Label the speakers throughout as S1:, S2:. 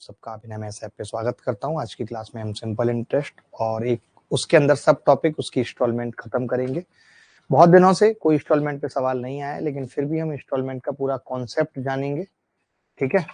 S1: सबका अभिनव maths app पे स्वागत करता हूं। आज की क्लास में हम सिंपल इंटरेस्ट और एक उसके अंदर सब टॉपिक उसकी इंस्टॉलमेंट खत्म करेंगे। बहुत दिनों से कोई इंस्टॉलमेंट पे सवाल नहीं आया, लेकिन फिर भी हम इंस्टॉलमेंट का पूरा कॉन्सेप्ट जानेंगे। ठीक है,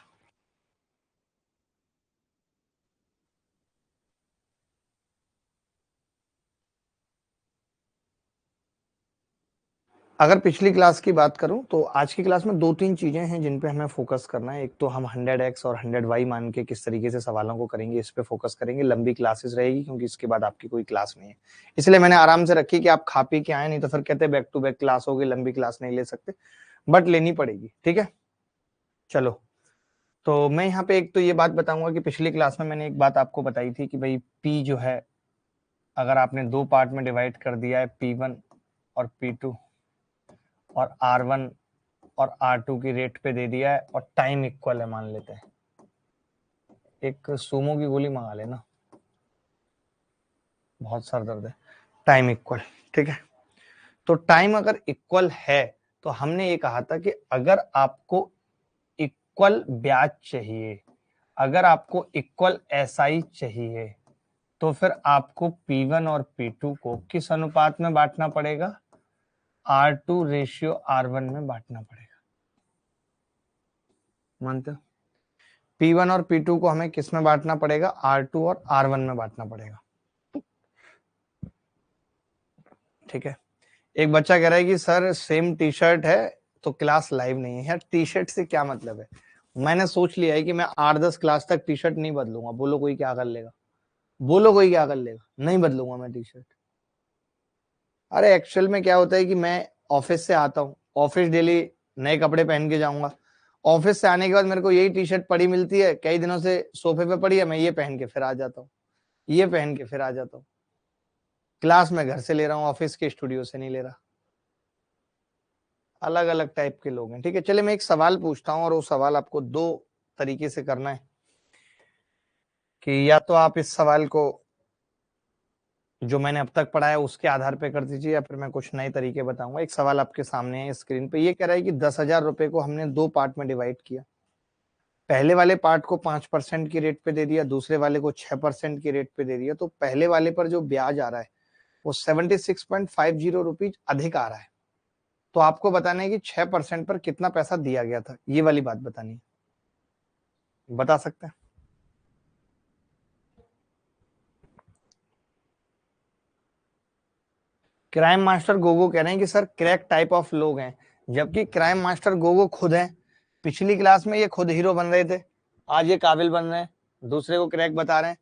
S1: अगर पिछली क्लास की बात करूं तो आज की क्लास में दो तीन चीजें हैं जिन पे हमें फोकस करना है। एक तो हम 100x और 100y मान के किस तरीके से सवालों को करेंगे, इस पे फोकस करेंगे। लंबी क्लासेस रहेगी क्योंकि इसके बाद आपकी कोई क्लास नहीं है, इसलिए मैंने आराम से रखी कि आप खा पी के आए, नहीं तो फिर कहते बैक टू बैक क्लास होगी, लंबी क्लास नहीं ले सकते, बट लेनी पड़ेगी। ठीक है, चलो। तो मैं यहाँ पे एक तो ये बात बताऊंगा कि पिछली क्लास में मैंने एक बात आपको बताई थी कि भाई P जो है, अगर आपने दो पार्ट में डिवाइड कर दिया है, P1 और P2, और R1 और R2 की रेट पे दे दिया है और टाइम इक्वल है, मान लेते हैं। एक सूमो की गोली मंगा लेना, बहुत सर दर्द है। टाइम इक्वल, ठीक है। तो टाइम अगर इक्वल है तो हमने ये कहा था कि अगर आपको इक्वल ब्याज चाहिए, अगर आपको इक्वल एसआई चाहिए, तो फिर आपको P1 और P2 को किस अनुपात में बांटना पड़ेगा? R2 रेशियो R1 में बांटना पड़ेगा। मानते हो? P1 और P2 को हमें किस में बांटना पड़ेगा? R2 और R1 में बांटना पड़ेगा। ठीक है। एक बच्चा कह रहा है कि सर सेम टी शर्ट है तो क्लास लाइव नहीं है। यार टी शर्ट से क्या मतलब है? मैंने सोच लिया है कि मैं 8-10 क्लास तक टी शर्ट नहीं बदलूंगा। बोलो कोई क्या कर लेगा? बोलो कोई क्या कर लेगा? नहीं बदलूंगा मैं टी शर्ट। अरे एक्चुअल में क्या होता है कि मैं ऑफिस से आता हूँ, ऑफिस डेली नए कपड़े पहन के जाऊंगा। ऑफिस से आने के बाद मेरे को यही टी शर्ट पड़ी मिलती है, कई दिनों से सोफे पे पड़ी है, मैं ये पहन के फिर आ जाता हूँ, ये पहन के फिर आ जाता हूँ। क्लास में घर से ले रहा हूँ, ऑफिस के स्टूडियो से नहीं ले रहा। अलग अलग टाइप के लोग हैं। ठीक है, चलिए मैं एक सवाल पूछता हूँ और वो सवाल आपको दो तरीके से करना है कि या तो आप इस सवाल को जो मैंने अब तक पढ़ा है उसके आधार पे कर दीजिए, या फिर मैं कुछ नए तरीके बताऊंगा। एक सवाल आपके सामने है स्क्रीन पे, ये कह रहा है कि 10,000 रुपए को हमने दो पार्ट में डिवाइड किया। पहले वाले पार्ट को 5% की रेट पे दे दिया, दूसरे वाले को 6% की रेट पे दे दिया। तो पहले वाले पर जो ब्याज आ रहा है वो 76.50 रुपीज अधिक आ रहा है। तो आपको बताना है कि 6% पर कितना पैसा दिया गया था, ये वाली बात बतानी है। बता सकते हैं? क्राइम मास्टर गोगो कह रहे हैं कि सर क्रैक टाइप ऑफ लोग हैं, जबकि क्राइम मास्टर गोगो खुद हैं। पिछली क्लास में ये खुद हीरो बन रहे थे, आज ये काबिल बन रहे हैं, दूसरे को क्रैक बता रहे हैं।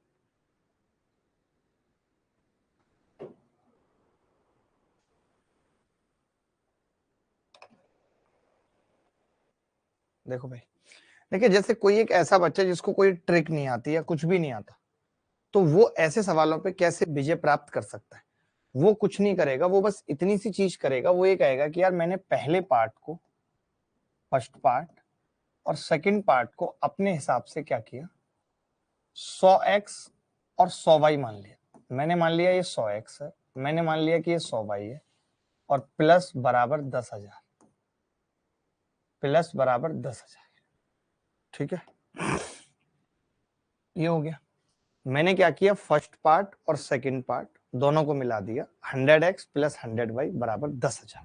S1: देखो भाई, देखिए जैसे कोई एक ऐसा बच्चा जिसको कोई ट्रिक नहीं आती या कुछ भी नहीं आता, तो वो ऐसे सवालों पे कैसे विजय प्राप्त कर सकता है? वो कुछ नहीं करेगा, वो बस इतनी सी चीज करेगा, वो ये कहेगा कि यार मैंने पहले पार्ट को, फर्स्ट पार्ट और सेकंड पार्ट को अपने हिसाब से क्या किया, 100x और 100y मान लिया। मैंने मान लिया ये 100x है, मैंने मान लिया कि ये 100y है, और प्लस बराबर 10,000, प्लस बराबर 10,000। ठीक है, ये हो गया। मैंने क्या किया, फर्स्ट पार्ट और सेकंड पार्ट दोनों को मिला दिया, 100x प्लस 100y बराबर 10,000।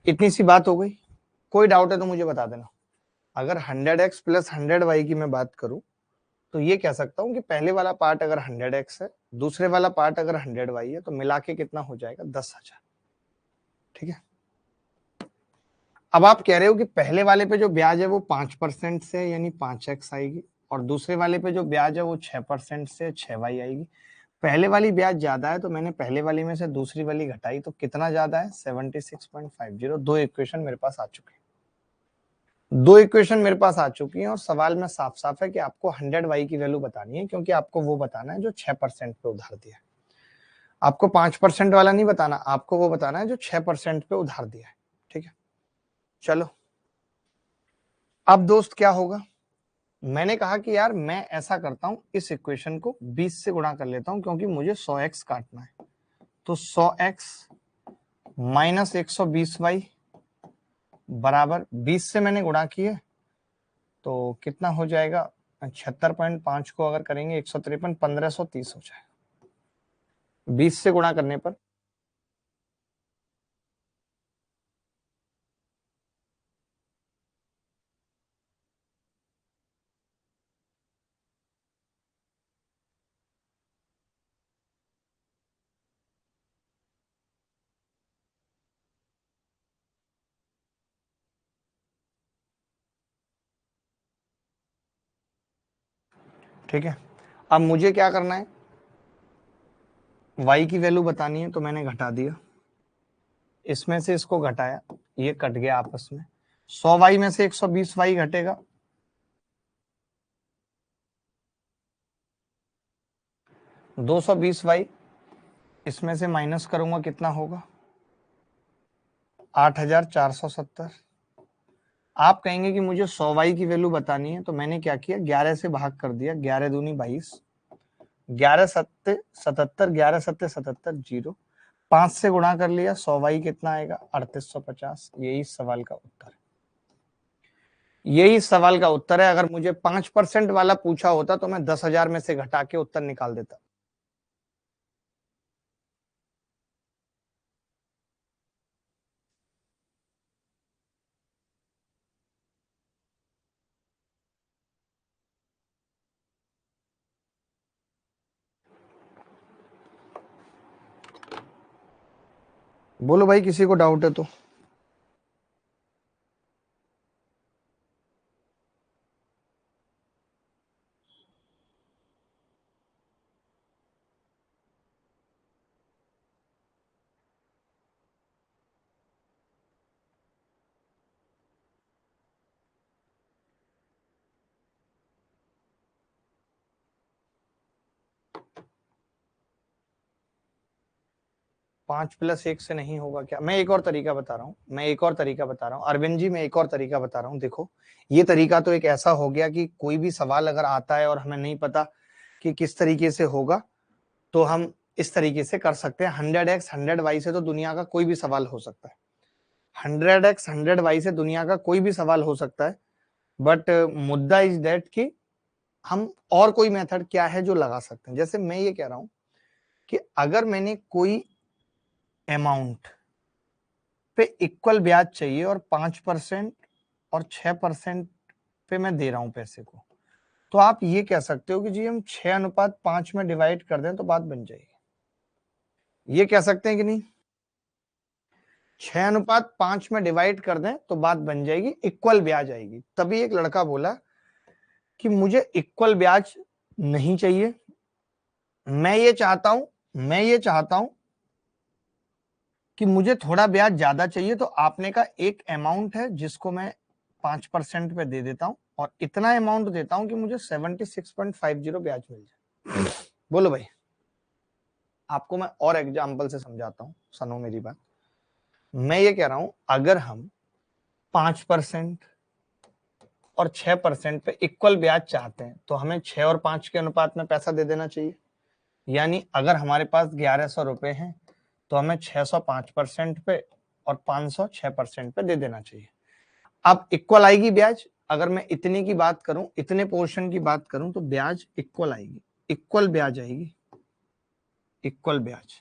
S1: इतनी सी बात हो गई। कोई डाउट है तो मुझे बता देना। अगर 100x प्लस 100y की मैं बात करूं तो ये कह सकता हूं कि पहले वाला पार्ट अगर 100x है, दूसरे वाला पार्ट अगर 100y है, तो मिला के कितना हो जाएगा, 10,000। ठीक है। अब आप कह रहे हो कि पहले वाले पे जो ब्याज है वो 5% से यानी 5x आएगी, और दूसरे वाले पे जो ब्याज है वो 6% से 6y आएगी। पहले वाली ब्याज ज्यादा है तो मैंने पहले वाली में से दूसरी वाली घटाई, तो कितना ज्यादा है, 76.50। दो इक्वेशन मेरे पास आ चुके हैं, दो इक्वेशन मेरे पास आ चुकी हैं, और सवाल में साफ साफ है कि आपको 100y की वैल्यू बतानी है, क्योंकि आपको वो बताना है जो 6% पे उधार दिया है। आपको 5% वाला नहीं बताना, आपको वो बताना है जो 6% पे उधार दिया है। ठीक है, चलो। अब दोस्त क्या होगा, मैंने कहा कि यार मैं ऐसा करता हूं, इस इक्वेशन को 20 से गुणा कर लेता हूं, क्योंकि मुझे 100x काटना है। तो 100x माइनस 120y बराबर 20 से मैंने गुणा किए, तो कितना हो जाएगा, 76.5 को अगर करेंगे 153, 1530 हो जाएगा 20 से गुणा करने पर। ठीक है, अब मुझे क्या करना है, y की वैल्यू बतानी है, तो मैंने घटा दिया, इसमें से इसको घटाया, ये कट गया आपस में, 100y में से 120y घटेगा, 220y, इसमें से माइनस करूंगा कितना होगा, 8470। आप कहेंगे कि मुझे 100y की वैल्यू बतानी है, तो मैंने क्या किया, 11 से भाग कर दिया, 11 दूनी 22, 11 सत्ते 77, 11 सत्ते 77, 0, 5 से गुणा कर लिया, 100y कितना आएगा, 3850। यही सवाल का उत्तर है, यही सवाल का उत्तर है। अगर मुझे 5% वाला पूछा होता तो मैं 10,000 में से घटा के उत्तर निकाल देता। बोलो भाई, किसी को डाउट है तो। पांच प्लस एक से नहीं होगा क्या? मैं एक और तरीका बता रहा हूँ, अरविंद जी, मैं एक और तरीका बता रहा हूँ। देखो, ये तरीका तो एक ऐसा हो गया कि कोई भी सवाल अगर आता है और हमें नहीं पता कि किस तरीके से होगा, तो हम इस तरीके से कर सकते हैं। 100x 100y से तो दुनिया का कोई भी सवाल हो सकता है, 100x 100y से दुनिया का कोई भी सवाल हो सकता है। बट मुद्दा इज दैट कि हम और कोई मेथड क्या है जो लगा सकते हैं। जैसे मैं ये कह रहा हूं कि अगर मैंने कोई अमाउंट पे इक्वल ब्याज चाहिए और 5% और 6% पे मैं दे रहा हूं पैसे को, तो आप ये कह सकते हो कि जी हम 6:5 में डिवाइड कर दें तो बात बन जाएगी। ये कह सकते हैं कि नहीं, 6:5 में डिवाइड कर दें तो बात बन जाएगी, इक्वल ब्याज आएगी। तभी एक लड़का बोला कि मुझे इक्वल ब्याज नहीं चाहिए, मैं ये चाहता हूं कि मुझे थोड़ा ब्याज ज्यादा चाहिए। तो आपने का एक अमाउंट है जिसको मैं 5% पे दे देता हूं और इतना अमाउंट देता हूं कि मुझे 76.50 ब्याज मिल जाए। बोलो भाई, आपको मैं और एग्जांपल से समझाता हूं, सुनो मेरी बात। मैं ये कह रहा हूं, अगर हम 5% और 6% पे इक्वल ब्याज चाहते हैं तो हमें 6 और 5 के अनुपात में पैसा दे देना चाहिए। यानी अगर हमारे पास 1100 रुपए हैं तो हमें 600 5% पे और 500 6% पे दे देना चाहिए। अब इक्वल आएगी ब्याज। अगर मैं इतने की बात करूं, इतने पोर्शन की बात करूं, तो ब्याज इक्वल आएगी, इक्वल ब्याज आएगी, इक्वल ब्याज।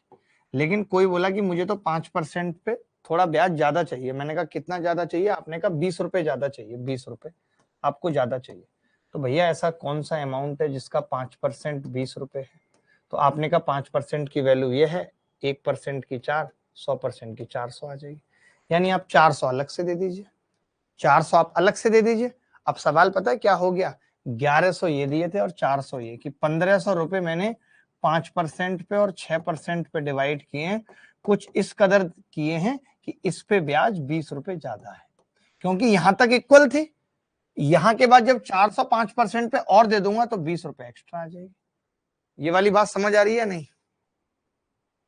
S1: लेकिन कोई बोला कि मुझे तो 5% पे थोड़ा ब्याज ज्यादा चाहिए। मैंने कहा कितना ज्यादा चाहिए? आपने कहा 20 रुपए ज्यादा चाहिए, 20 रुपए आपको ज्यादा चाहिए। तो भैया ऐसा कौन सा अमाउंट है जिसका 5% 20 रुपए है? तो आपने कहा 5% की वैल्यू ये है, 1% की 4, 100% की 400 आ जाएगी। यानी आप 400 अलग से दे दीजिए, 400 आप अलग से दे दीजिए। अब सवाल पता है क्या हो गया, 1100 ये दिए थे और 400 ये, कि 1500 रुपए मैंने 5% पे और 6% पे डिवाइड किए हैं। कुछ इस कदर किए हैं कि इस पे ब्याज 20 रुपए ज्यादा है, क्योंकि यहां तक इक्वल थी। यहां के बाद जब 400 5% पे और दे दूंगा तो 20 रुपए एक्स्ट्रा आ जाएगी। ये वाली बात समझ आ रही है नहीं?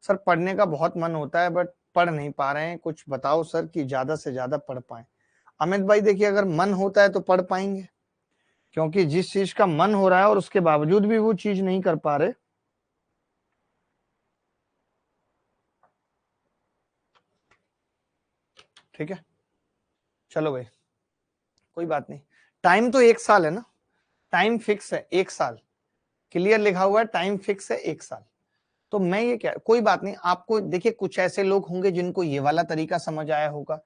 S1: सर पढ़ने का बहुत मन होता है बट पढ़ नहीं पा रहे हैं। कुछ बताओ सर कि ज्यादा से ज्यादा पढ़ पाए। अमित भाई देखिए, अगर मन होता है तो पढ़ पाएंगे, क्योंकि जिस चीज का मन हो रहा है और उसके बावजूद भी वो चीज नहीं कर पा रहे। ठीक है, चलो भाई, कोई बात नहीं। टाइम तो 1 साल है ना, टाइम फिक्स है 1 साल, क्लियर लिखा हुआ है, टाइम फिक्स है 1 साल। तो मैं ये क्या, कोई बात नहीं, आपको देखिए कुछ ऐसे लोग होंगे जिनको ये वाला तरीका समझ आया होगा,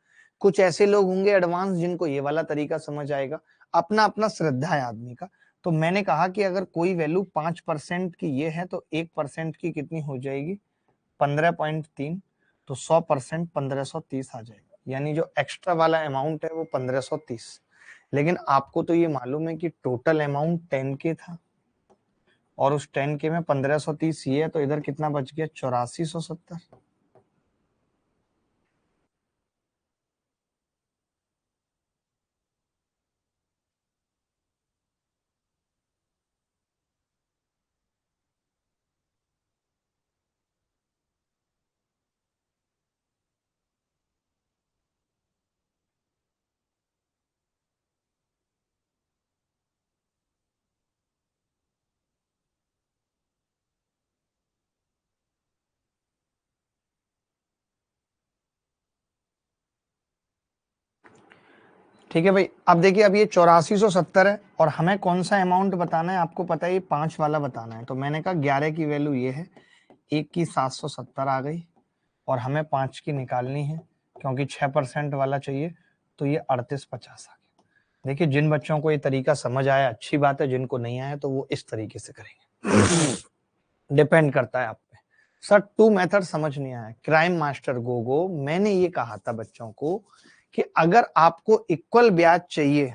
S1: कुछ ऐसे लोग होंगे एडवांस जिनको ये वाला तरीका समझ आएगा, अपना अपना श्रद्धा है आदमी का। तो मैंने कहा कि अगर कोई वैल्यू 5% की ये है तो 1% की कितनी हो जाएगी, 15.3, तो 100% 1530 आ जाएगा, यानी जो एक्स्ट्रा वाला अमाउंट है वो 1530। लेकिन आपको तो ये मालूम है कि टोटल अमाउंट 10K था, और उस 10K में 1530 ये है, तो इधर कितना बच गया, 8470। ठीक है भाई, अब देखिए, अब ये 8470 है, और हमें कौन सा अमाउंट बताना है, आपको पता है ये 5 वाला बताना है। तो मैंने कहा 11 की वैल्यू ये है, एक की 770 आ गई, और हमें 5 की निकालनी है, क्योंकि 6% वाला चाहिए, तो ये 3850 आ गया। देखिए, जिन बच्चों को ये तरीका समझ आया अच्छी बात है, जिनको नहीं आया तो वो इस तरीके से करेंगे, डिपेंड करता है आप पे। सर 2 मेथड समझ नहीं आया, क्राइम मास्टर गोगो, मैंने ये कहा था बच्चों को कि अगर आपको इक्वल ब्याज चाहिए,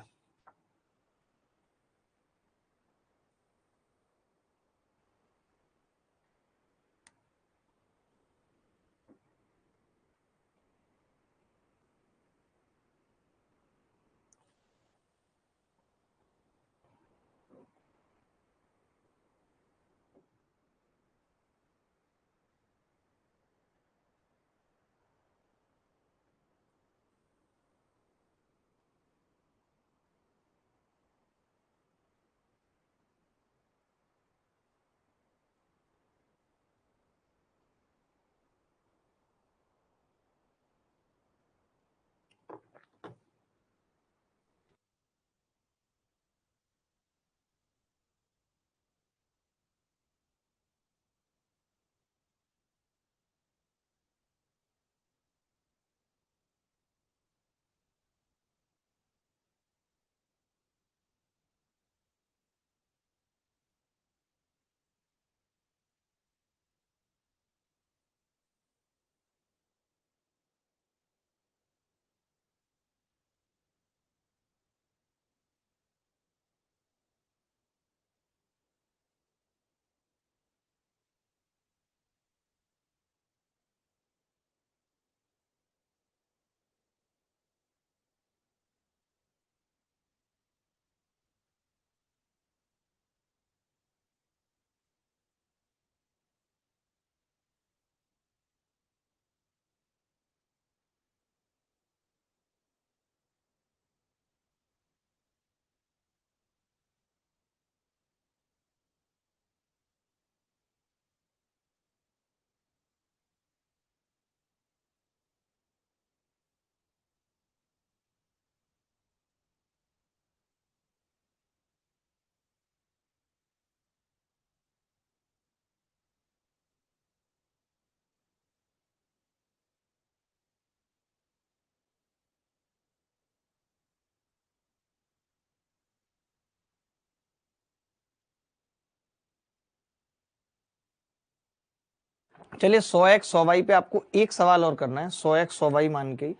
S1: चलिए 100x 100y पे आपको एक सवाल और करना है, 100x 100y मान के ही,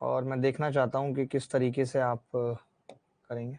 S1: और मैं देखना चाहता हूं कि किस तरीके से आप करेंगे।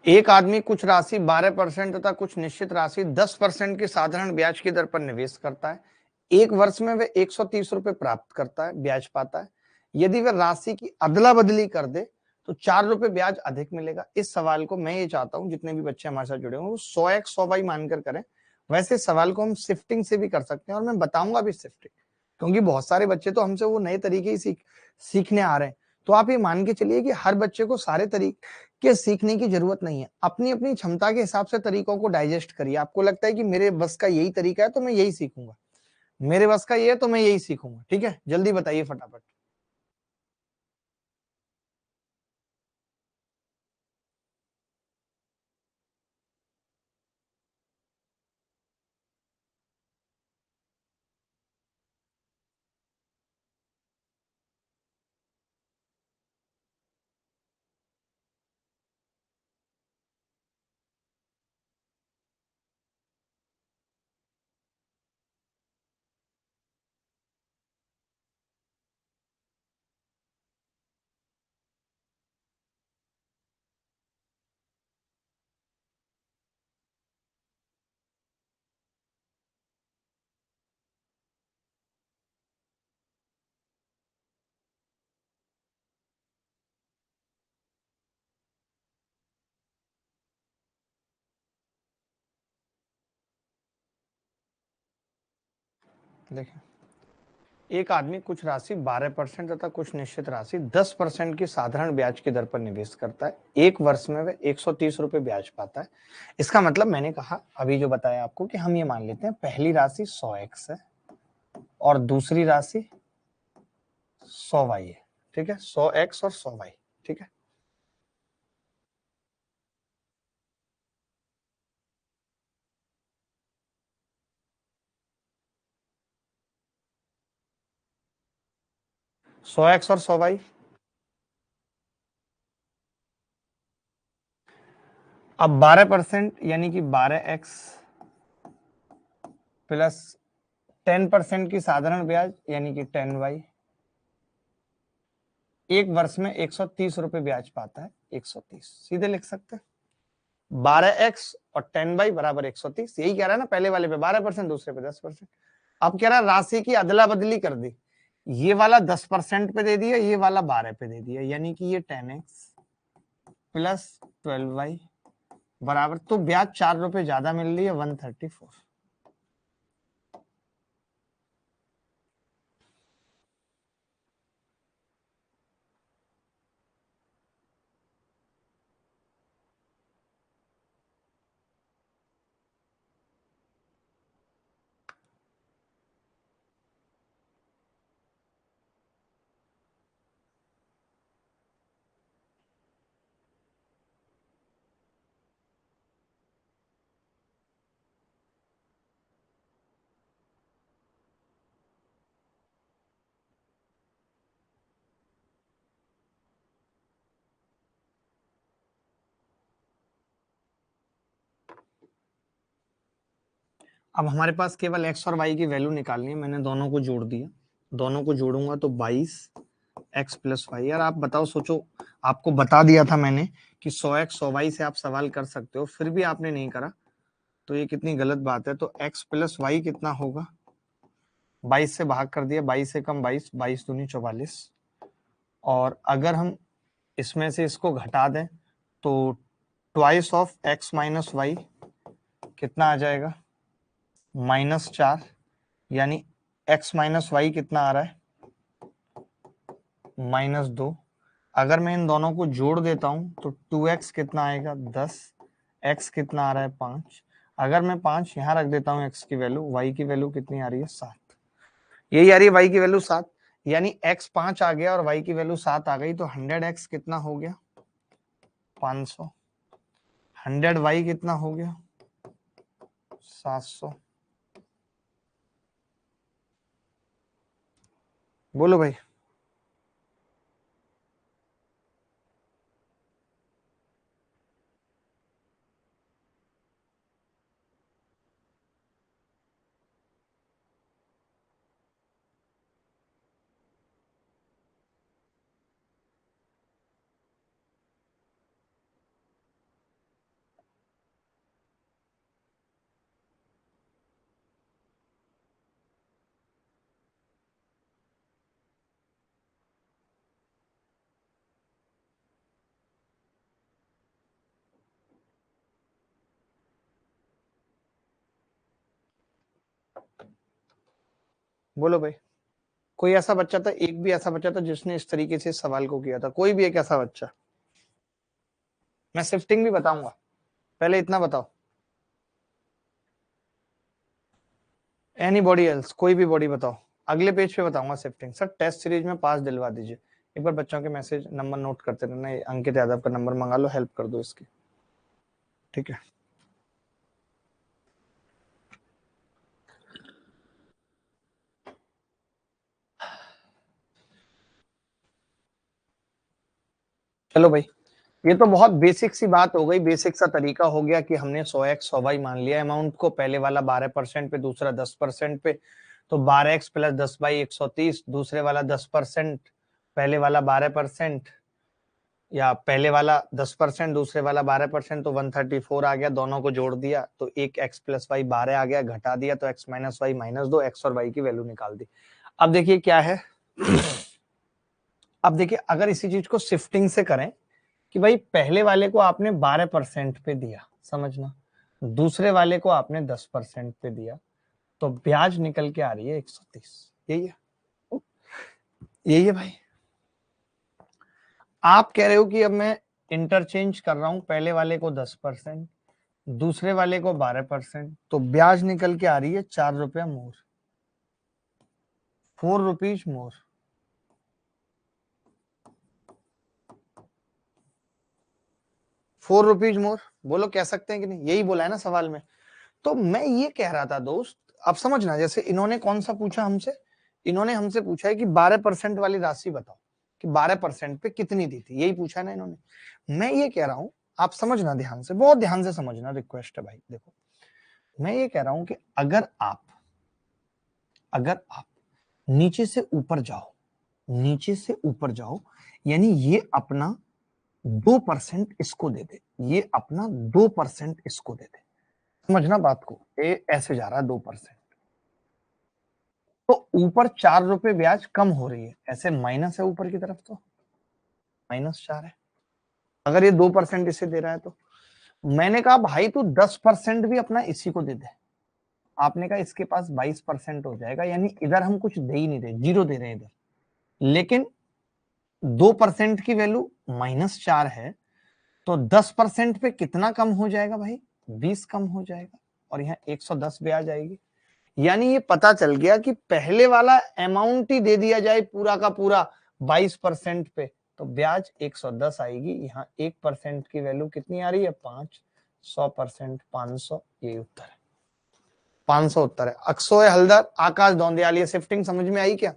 S1: एक आदमी कुछ राशि 12% तथा कुछ निश्चित राशि 10% की साधारण ब्याज की दर पर निवेश करता है। एक वर्ष में वह 130 रुपए प्राप्त करता है, ब्याज पाता है। यदि वह राशि की अदला बदली कर दे तो 4 रुपए ब्याज अधिक मिलेगा। इस सवाल को मैं ये चाहता हूं जितने भी बच्चे हमारे साथ जुड़े हों वो 100x 100y मानकर करें। वैसे सवाल को हम शिफ्टिंग से भी कर सकते हैं और मैं बताऊंगा भी शिफ्टिंग, क्योंकि बहुत सारे बच्चे तो हमसे वो नए तरीके ही सीखने आ रहे हैं। तो आप ये मान के चलिए कि हर बच्चे को सारे तरीके सीखने की जरूरत नहीं है। अपनी अपनी क्षमता के हिसाब से तरीकों को डाइजेस्ट करिए। आपको लगता है कि मेरे बस का यही तरीका है तो मैं यही सीखूंगा, मेरे बस का ये है तो मैं यही सीखूंगा। ठीक है, जल्दी बताइए फटाफट। देखिए, एक आदमी कुछ राशि 12% तथा कुछ निश्चित राशि 10% की साधारण ब्याज की दर पर निवेश करता है। एक वर्ष में वह 130 रुपए ब्याज पाता है। इसका मतलब मैंने कहा अभी जो बताया आपको कि हम ये मान लेते हैं पहली राशि 100x है और दूसरी राशि 100y है। ठीक है, 100x और 100y। ठीक है, 100x और 100y। अब 12% यानी कि 12x प्लस 10% की साधारण ब्याज यानी कि 10y एक वर्ष में 130 रुपए ब्याज पाता है। 130 सीधे लिख सकते हैं। 12x और 10y बराबर 130। यही कह रहा है ना, पहले वाले पे 12%, दूसरे पे 10%। अब कह रहा है राशि की अदला बदली कर दी, ये वाला 10% पे दे दिया, ये वाला 12 पे दे दिया, यानी कि ये 10x प्लस 12y बराबर, तो ब्याज 4 रुपए ज्यादा मिल रही है 134। अब हमारे पास केवल x और y की वैल्यू निकालनी है। मैंने दोनों को जोड़ दिया, दोनों को जोड़ूंगा तो 22x प्लस वाई। यार आप बताओ, सोचो, आपको बता दिया था मैंने कि 100x 100y से आप सवाल कर सकते हो, फिर भी आपने नहीं करा, तो ये कितनी गलत बात है। तो x प्लस वाई कितना होगा, 22 से भाग कर दिया, 22 से कम 22, 22 दूनी 44। और अगर हम इसमें से इसको घटा दें तो twice of x minus Y कितना आ जाएगा, -4। यानी x माइनस वाई कितना आ रहा है, -2। अगर मैं इन दोनों को जोड़ देता हूं तो 2x कितना आएगा 10, x कितना आ रहा है 5। अगर मैं 5 यहां रख देता हूं x की वैल्यू, y की वैल्यू कितनी आ रही है 7। यही आ रही है y की वैल्यू 7। यानी x 5 आ गया और y की वैल्यू 7 आ गई, तो 100x कितना हो गया 500। 100y कितना हो गया 700। बोलो भाई। बोलो भाई, कोई ऐसा बच्चा था, एक भी ऐसा बच्चा था जिसने इस तरीके से सवाल को किया था? कोई भी एक ऐसा बच्चा? मैं शिफ्टिंग भी बताऊंगा, पहले इतना बताओ। Anybody else? कोई भी बॉडी बताओ, अगले पेज पे बताऊंगा शिफ्टिंग। सर टेस्ट सीरीज में पास दिलवा दीजिए। एक बार बच्चों के मैसेज नंबर नोट करते रहना, अंकित यादव का नंबर मंगा लो, हेल्प कर दो इसकी, ठीक है। चलो भाई, ये तो बहुत बेसिक सी बात हो गई, बेसिक सा तरीका हो गया कि हमने 100x 100y मान लिया अमाउंट को, पहले वाला 12% पे, दूसरा 10% पे, तो 12x प्लस 10 बाई 130, दूसरे वाला 10%, पहले वाला 12%, या पहले वाला 10%, दूसरे वाला 12%, तो 134 आ गया, दोनों को जोड़ दिया तो एक x प्लस वाई 12 आ गया, घटा दिया तो x माइनस वाई -2, x और y की वैल्यू निकाल दी। अब देखिए क्या है, अब देखिए अगर इसी चीज को शिफ्टिंग से करें कि भाई पहले वाले को आपने 12% पे दिया, समझना, दूसरे वाले को आपने 10% पे दिया, तो ब्याज निकल के आ रही है 130। यही है, यही है भाई। आप कह रहे हो कि अब मैं इंटरचेंज कर रहा हूं, पहले वाले को 10%, दूसरे वाले को 12%, तो ब्याज निकल के आ रही है 4 रुपया मोर, 4 रुपीज मोर। 4 रुपीज मोर, बोलो कह सकते हैं कि नहीं? यही बोला है ना सवाल में। तो मैं ये कह रहा था दोस्त, अब समझना, जैसे इन्होंने कौन सा पूछा हमसे, इन्होंने हमसे पूछा है कि 12% वाली राशि बताओ कि 12% पे कितनी दी थी, यही पूछा है ना इन्होंने। मैं ये कह रहा हूं, आप समझना ध्यान से, बहुत ध्यान से समझना, रिक्वेस्ट है भाई। देखो मैं ये कह रहा हूं कि अगर आप नीचे से ऊपर जाओ, नीचे से ऊपर जाओ, यानी ये अपना 2% इसको दे दे, ये अपना 2% इसको दे दे, समझना बात को, ये ऐसे जा रहा है 2%, तो ऊपर 4 रुपए ब्याज कम हो रही है, ऐसे माइनस है ऊपर की तरफ, तो -4 है। अगर ये 2% इसे दे रहा है तो मैंने कहा भाई तू 10% भी अपना इसी को दे दे, आपने कहा इसके पास 22% हो जाएगा, यानी इधर हम कुछ दे ही नहीं रहे, जीरो दे रहे हैं इधर, लेकिन 2% की वैल्यू -4 है, तो 10% पे कितना कम हो जाएगा भाई? 20 कम हो जाएगा, और यहाँ 110 ब्याज आएगी। यानी ये पता चल गया कि पहले वाला अमाउंट ही दे दिया जाए पूरा का पूरा 22% पे, तो ब्याज 110 आएगी। यहाँ 1% की वैल्यू कितनी आ रही है? 5, 100% 500, ये उत्तर है, 500 उत्तर है। अक्षय हल्दर, आकाश दौंदियाल, ये शिफ्टिंग समझ में आई क्या?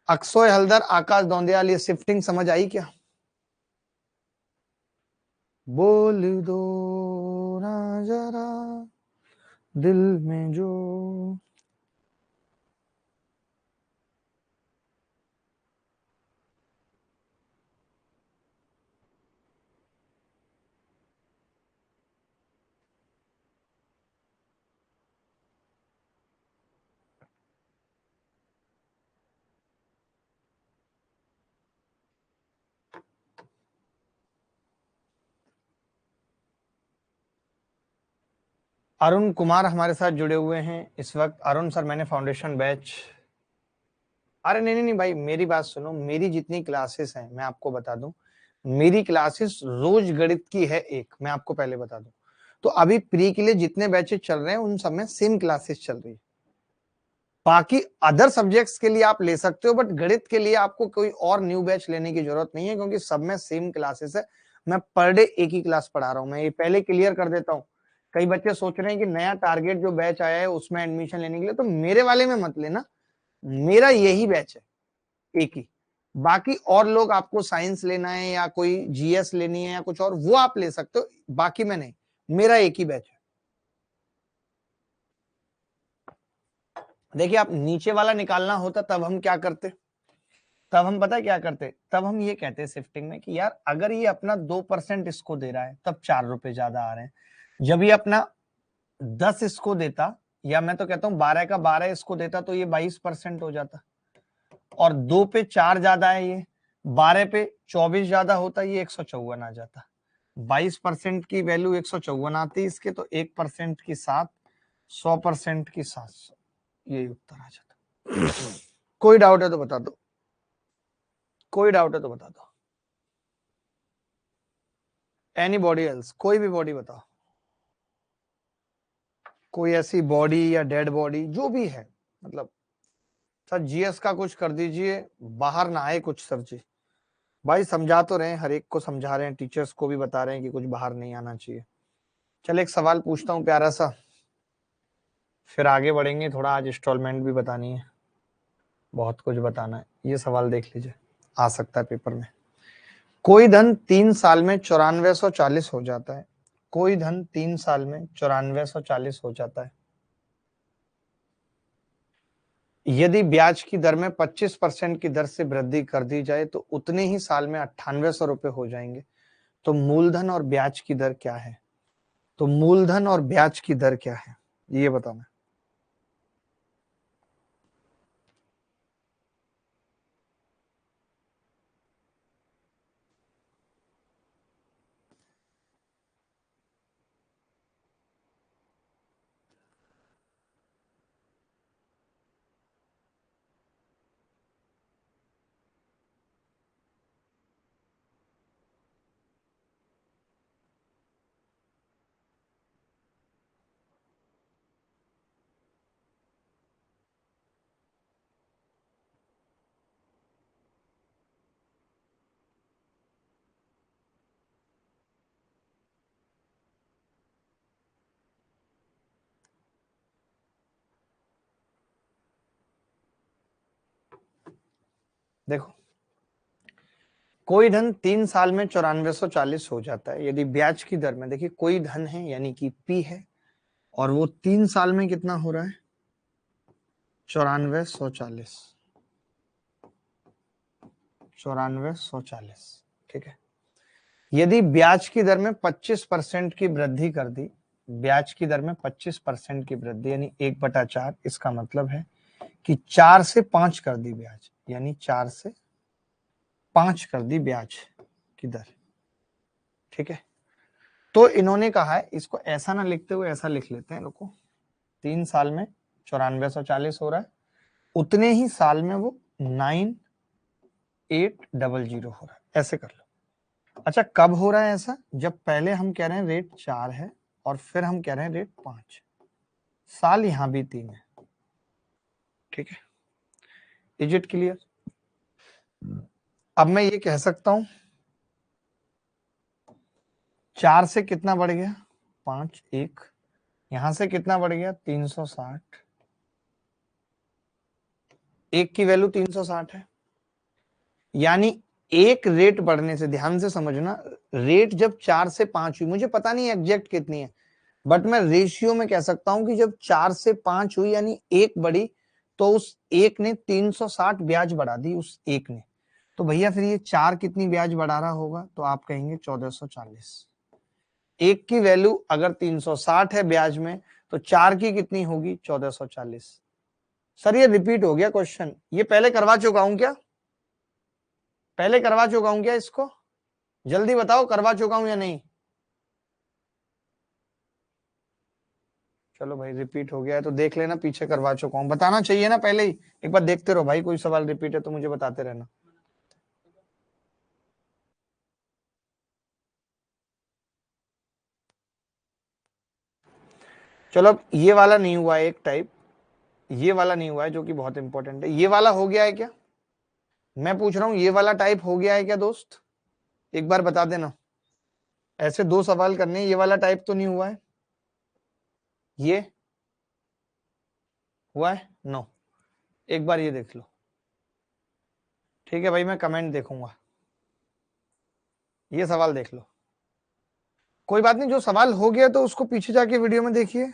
S1: अक्षय हल्दर, आकाश दौंदियाल, ये शिफ्टिंग समझ आई क्या? बोल दो ना जरा दिल में जो। अरुण कुमार हमारे साथ जुड़े हुए हैं इस वक्त। अरुण सर, मैंने फाउंडेशन बैच, अरे नहीं नहीं नहीं भाई, मेरी बात सुनो, मेरी जितनी क्लासेस हैं मैं आपको बता दूं, मेरी क्लासेस रोज गणित की है एक, मैं आपको पहले बता दूं। तो अभी प्री के लिए जितने बैचेस चल रहे हैं उन सब में सेम क्लासेस चल रही है। बाकी अदर सब्जेक्ट्स के लिए आप ले सकते हो, बट गणित के लिए आपको कोई और न्यू बैच लेने की जरूरत नहीं है, क्योंकि सब में सेम क्लासेस है। मैं पर डे एक ही क्लास पढ़ा रहा हूं, मैं ये पहले क्लियर कर देता हूँ। कई बच्चे सोच रहे हैं कि नया टारगेट जो बैच आया है उसमें एडमिशन लेने के लिए, तो मेरे वाले में मत लेना, मेरा यही बैच है एक ही। बाकी और लोग, आपको साइंस लेना है या कोई जीएस लेनी है या कुछ और, वो आप ले सकते हो, बाकी मैं नहीं, मेरा एक ही बैच है। देखिए आप नीचे वाला निकालना होता तब हम क्या करते, तब हम पता क्या करते, तब हम ये कहते शिफ्टिंग में कि यार अगर ये अपना 2% इसको दे रहा है तब 4 रुपए ज्यादा आ रहे हैं, जब ये अपना 10 इसको देता, या मैं तो कहता हूं 12 का 12 इसको देता, तो ये 22% हो जाता, और 2 पे 4 ज्यादा है, ये 12 पे 24 ज्यादा होता, ये 154 आ जाता। 22% की वैल्यू 154 आती इसके, तो 1% की 7, 100% की 700, यही उत्तर आ जाता। कोई डाउट है तो बता दो, कोई डाउट है तो बता दो। एनी बॉडी एल्स, कोई भी बॉडी बताओ, कोई ऐसी बॉडी या डेड बॉडी जो भी है, मतलब सर जीएस का कुछ कर दीजिए, बाहर ना आए कुछ सर जी। भाई समझा तो रहे हैं, हर एक को समझा रहे हैं, टीचर्स को भी बता रहे हैं कि कुछ बाहर नहीं आना चाहिए। चल एक सवाल पूछता हूँ प्यारा सा, फिर आगे बढ़ेंगे। थोड़ा आज इंस्टॉलमेंट भी बतानी है, बहुत कुछ बताना है। ये सवाल देख लीजिए, आ सकता है पेपर में। कोई धन 3 साल में 9440 हो जाता है। कोई धन 3 साल में 9440 हो जाता है। यदि ब्याज की दर में 25% की दर से वृद्धि कर दी जाए तो उतने ही साल में 9800 रुपए हो जाएंगे। तो मूलधन और ब्याज की दर क्या है? तो मूलधन और ब्याज की दर क्या है, ये बताना। देखो, कोई धन 3 साल में 9440 हो जाता है यदि ब्याज की दर में, देखिए कोई धन है यानी कि पी है, और वो 3 साल में कितना हो रहा है? 9440, 9440, ठीक है। यदि ब्याज की दर में 25% की वृद्धि कर दी, ब्याज की दर में 25% की वृद्धि यानी 1/4, इसका मतलब है कि 4 से 5 कर दी ब्याज, यानी 4 से 5 कर दी ब्याज की दर, ठीक है। तो इन्होंने कहा है, इसको ऐसा ना लिखते हुए ऐसा लिख लेते हैं, रुको। 3 साल में 9440 हो रहा है, उतने ही साल में वो 9800 हो रहा है, ऐसे कर लो। अच्छा कब हो रहा है ऐसा? जब पहले हम कह रहे हैं रेट 4 है और फिर हम कह रहे हैं रेट 5, साल यहां भी 3 है, ठीक है। Is it clear? अब मैं ये कह सकता हूं 4 से कितना बढ़ गया? 5, 1, यहां से कितना बढ़ गया? 360, एक की वैल्यू 360 है, यानी एक रेट बढ़ने से, ध्यान से समझना, रेट जब 4 से 5 हुई, मुझे पता नहीं एग्जैक्ट कितनी है, बट मैं रेशियो में कह सकता हूं कि जब 4 से 5 हुई यानी एक बढ़ी, तो उस एक ने 360 ब्याज बढ़ा दी, उस एक ने। तो भैया फिर ये 4 कितनी ब्याज बढ़ा रहा होगा? तो आप कहेंगे 1440। एक की वैल्यू अगर 360 है ब्याज में, तो 4 की कितनी होगी? 1440। सर ये रिपीट हो गया क्वेश्चन, ये पहले करवा चुका हूं क्या? पहले करवा चुका हूं क्या इसको? जल्दी बताओ, करवा चुका हूं या नहीं? चलो भाई रिपीट हो गया है तो देख लेना, पीछे करवा चुका हूं, बताना चाहिए ना पहले ही। एक बार देखते रहो भाई, कोई सवाल रिपीट है तो मुझे बताते रहना। चलो अब ये वाला नहीं हुआ है एक टाइप, ये वाला नहीं हुआ है जो कि बहुत इंपॉर्टेंट है। ये वाला हो गया है क्या? मैं पूछ रहा हूं ये वाला टाइप हो गया है क्या दोस्त? एक बार बता देना। ऐसे दो सवाल करने हैं, ये वाला टाइप तो नहीं हुआ है? ये हुआ है? नो। एक बार ये देख लो, ठीक है भाई, मैं कमेंट देखूंगा। ये सवाल देख लो, कोई बात नहीं, जो सवाल हो गया तो उसको पीछे जाके वीडियो में देखिए।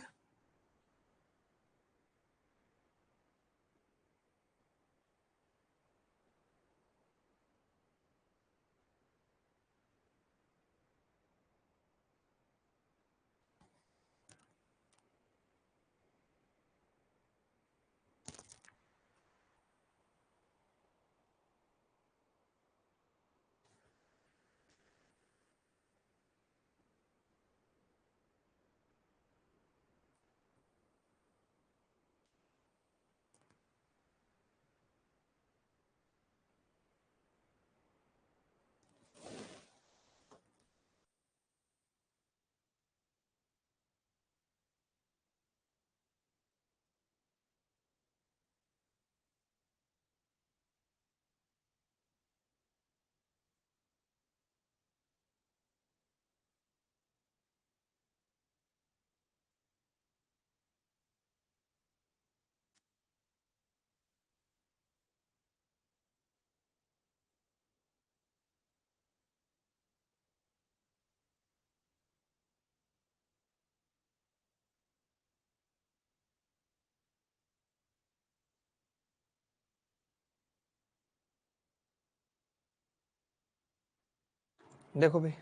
S1: देखो भाई,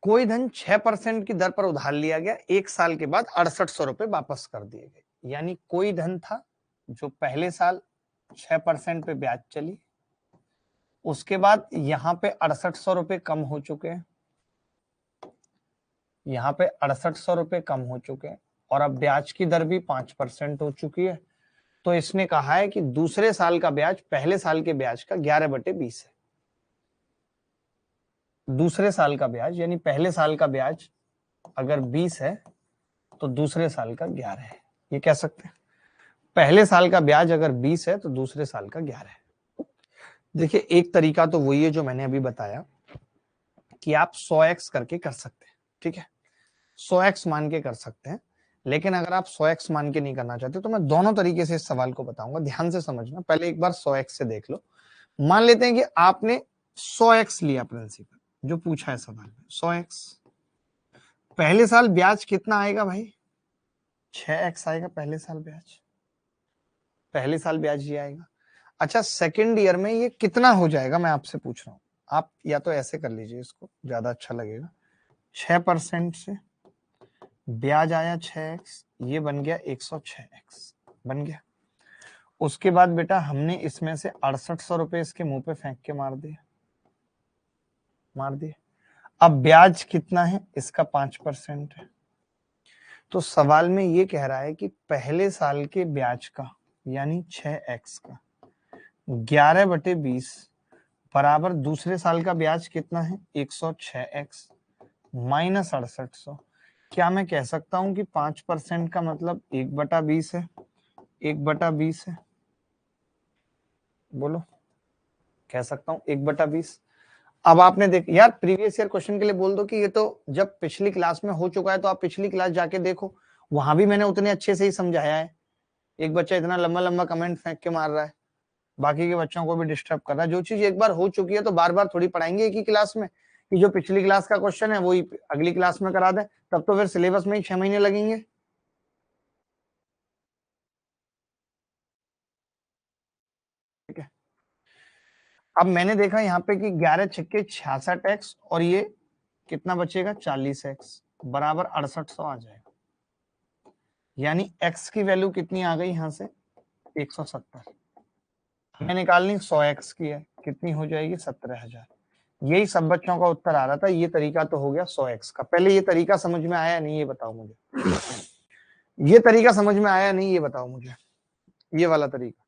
S1: कोई धन 6% की दर पर उधार लिया गया, 1 साल के बाद 6800 रुपए वापस कर दिए गए। यानी कोई धन था जो पहले साल 6% पे ब्याज चली, उसके बाद यहाँ पे 6800 रुपए कम हो चुके हैं, यहाँ पे 6800 रुपए कम हो चुके हैं, और अब ब्याज की दर भी 5% हो चुकी है। तो इसने कहा है कि दूसरे साल का ब्याज पहले साल के ब्याज का 11/20 है। दूसरे साल का ब्याज यानी पहले साल का ब्याज अगर 20 है तो दूसरे साल का 11 है, ये कह सकते हैं। पहले साल का ब्याज अगर 20 है तो दूसरे साल का 11 है। देखिए, एक तरीका तो वही है जो मैंने अभी बताया कि आप 100x करके कर सकते हैं, ठीक है, 100x मान के कर सकते हैं। लेकिन अगर आप 100x मान के नहीं करना चाहते तो मैं दोनों तरीके से इस सवाल को बताऊंगा, ध्यान से समझना। पहले एक बार 100x से देख लो। मान लेते हैं कि आपने 100x लिया प्रिंसिपल, जो पूछा है सवाल में 100x। पहले साल ब्याज कितना आएगा भाई? 6x आएगा पहले साल ब्याज, पहले साल ब्याज ये आएगा। अच्छा, सेकेंड ईयर में ये कितना हो जाएगा मैं आपसे पूछ रहा हूं। आप या तो ऐसे कर लीजिए, इसको ज्यादा अच्छा लगेगा। 6% से ब्याज आया 6x, ये बन गया 106x, बन गया। उसके बाद बेटा हमने इसमें से 6800 रुपए इसके मुंह पे फेंक के मार दिए, मार दिए। अब ब्याज कितना है इसका? 5% है। तो सवाल में ये कह रहा है कि पहले साल के ब्याज का यानी 6x का 11/20 बराबर दूसरे साल का ब्याज कितना है? 106x minus 6800। क्या मैं कह सकता हूं कि 5% का मतलब 1/20 है? 1/20 है, बोलो, कह सकता हूं 1/20। अब आपने देख यार, प्रीवियस ईयर क्वेश्चन के लिए बोल दो कि ये तो जब पिछली क्लास में हो चुका है, तो आप पिछली क्लास जाके देखो, वहां भी मैंने उतने अच्छे से ही समझाया है। एक बच्चा इतना लंबा लंबा कमेंट फेंक के मार रहा है, बाकी के बच्चों को भी डिस्टर्ब कर रहा है। जो चीज एक बार हो चुकी है तो बार बार थोड़ी पढ़ाएंगे एक ही क्लास में, कि जो पिछली क्लास का क्वेश्चन है वही अगली क्लास में करा दें, तब तो फिर सिलेबस में ही 6 महीने लगेंगे। ठीक है, अब मैंने देखा यहाँ पे कि 11 छक्के 66x और ये कितना बचेगा? 40x बराबर 6800 आ जाएगा। यानी x की वैल्यू कितनी आ गई यहाँ से? 170। हमें निकालनी 100x की है, कितनी हो जाएगी? 17,000। यही सब बच्चों का उत्तर आ रहा था। ये तरीका तो हो गया 100x का। पहले ये तरीका समझ में आया नहीं, ये बताओ मुझे। ये तरीका समझ में आया नहीं, ये बताओ मुझे, ये वाला तरीका।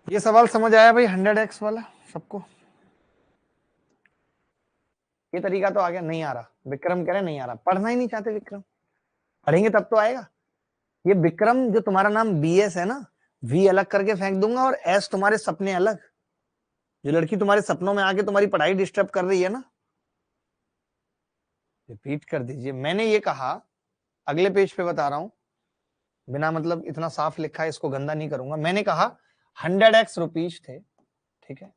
S1: ये सवाल समझ आया भाई 100x वाला सबको? ये तरीका तो आ गया? नहीं आ रहा? विक्रम कह रहे नहीं आ रहा, पढ़ना ही नहीं चाहते विक्रम। पढ़ेंगे तब तो आएगा। ये विक्रम जो तुम्हारा नाम BS है ना, V अलग करके फेंक दूंगा और S तुम्हारे सपने अलग। जो लड़की तुम्हारे सपनों में आके तुम्हारी पढ़ाई डिस्टर्ब कर रही है ना, रिपीट कर दीजिए। मैंने ये कहा, अगले पेज पे बता रहा हूं, बिना मतलब इतना साफ लिखा है, इसको गंदा नहीं करूंगा। मैंने कहा 100x रुपीज थे, ठीक है,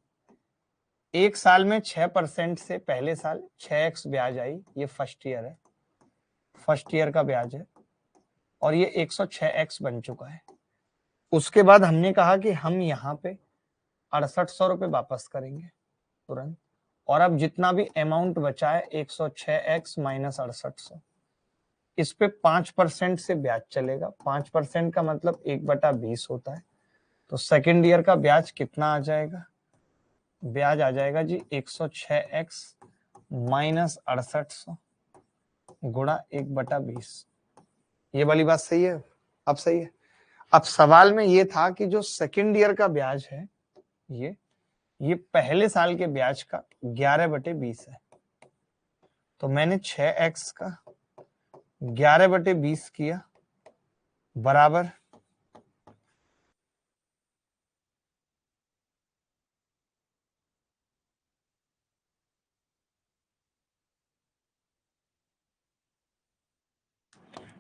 S1: एक साल में 6% से पहले साल 6x ब्याज आई, ये फर्स्ट ईयर है, फर्स्ट ईयर का ब्याज है, और ये 106x बन चुका है। उसके बाद हमने कहा कि हम यहाँ पे 6800 रुपए वापस करेंगे तुरंत, और अब जितना भी अमाउंट बचा है 106x माइनस 6800, इस पे 5% से ब्याज चलेगा। 5% का मतलब 1/20 होता है। तो सेकेंड ईयर का ब्याज कितना आ जाएगा? ब्याज आ जाएगा जी 106x माइनस 6800 गुणा 1/20। ये वाली बात सही है? अब सही है? अब सवाल में ये था कि जो सेकेंड ईयर का ब्याज है, ये ये पहले साल के ब्याज का 11/20 है, तो मैंने 6x का 11/20 किया बराबर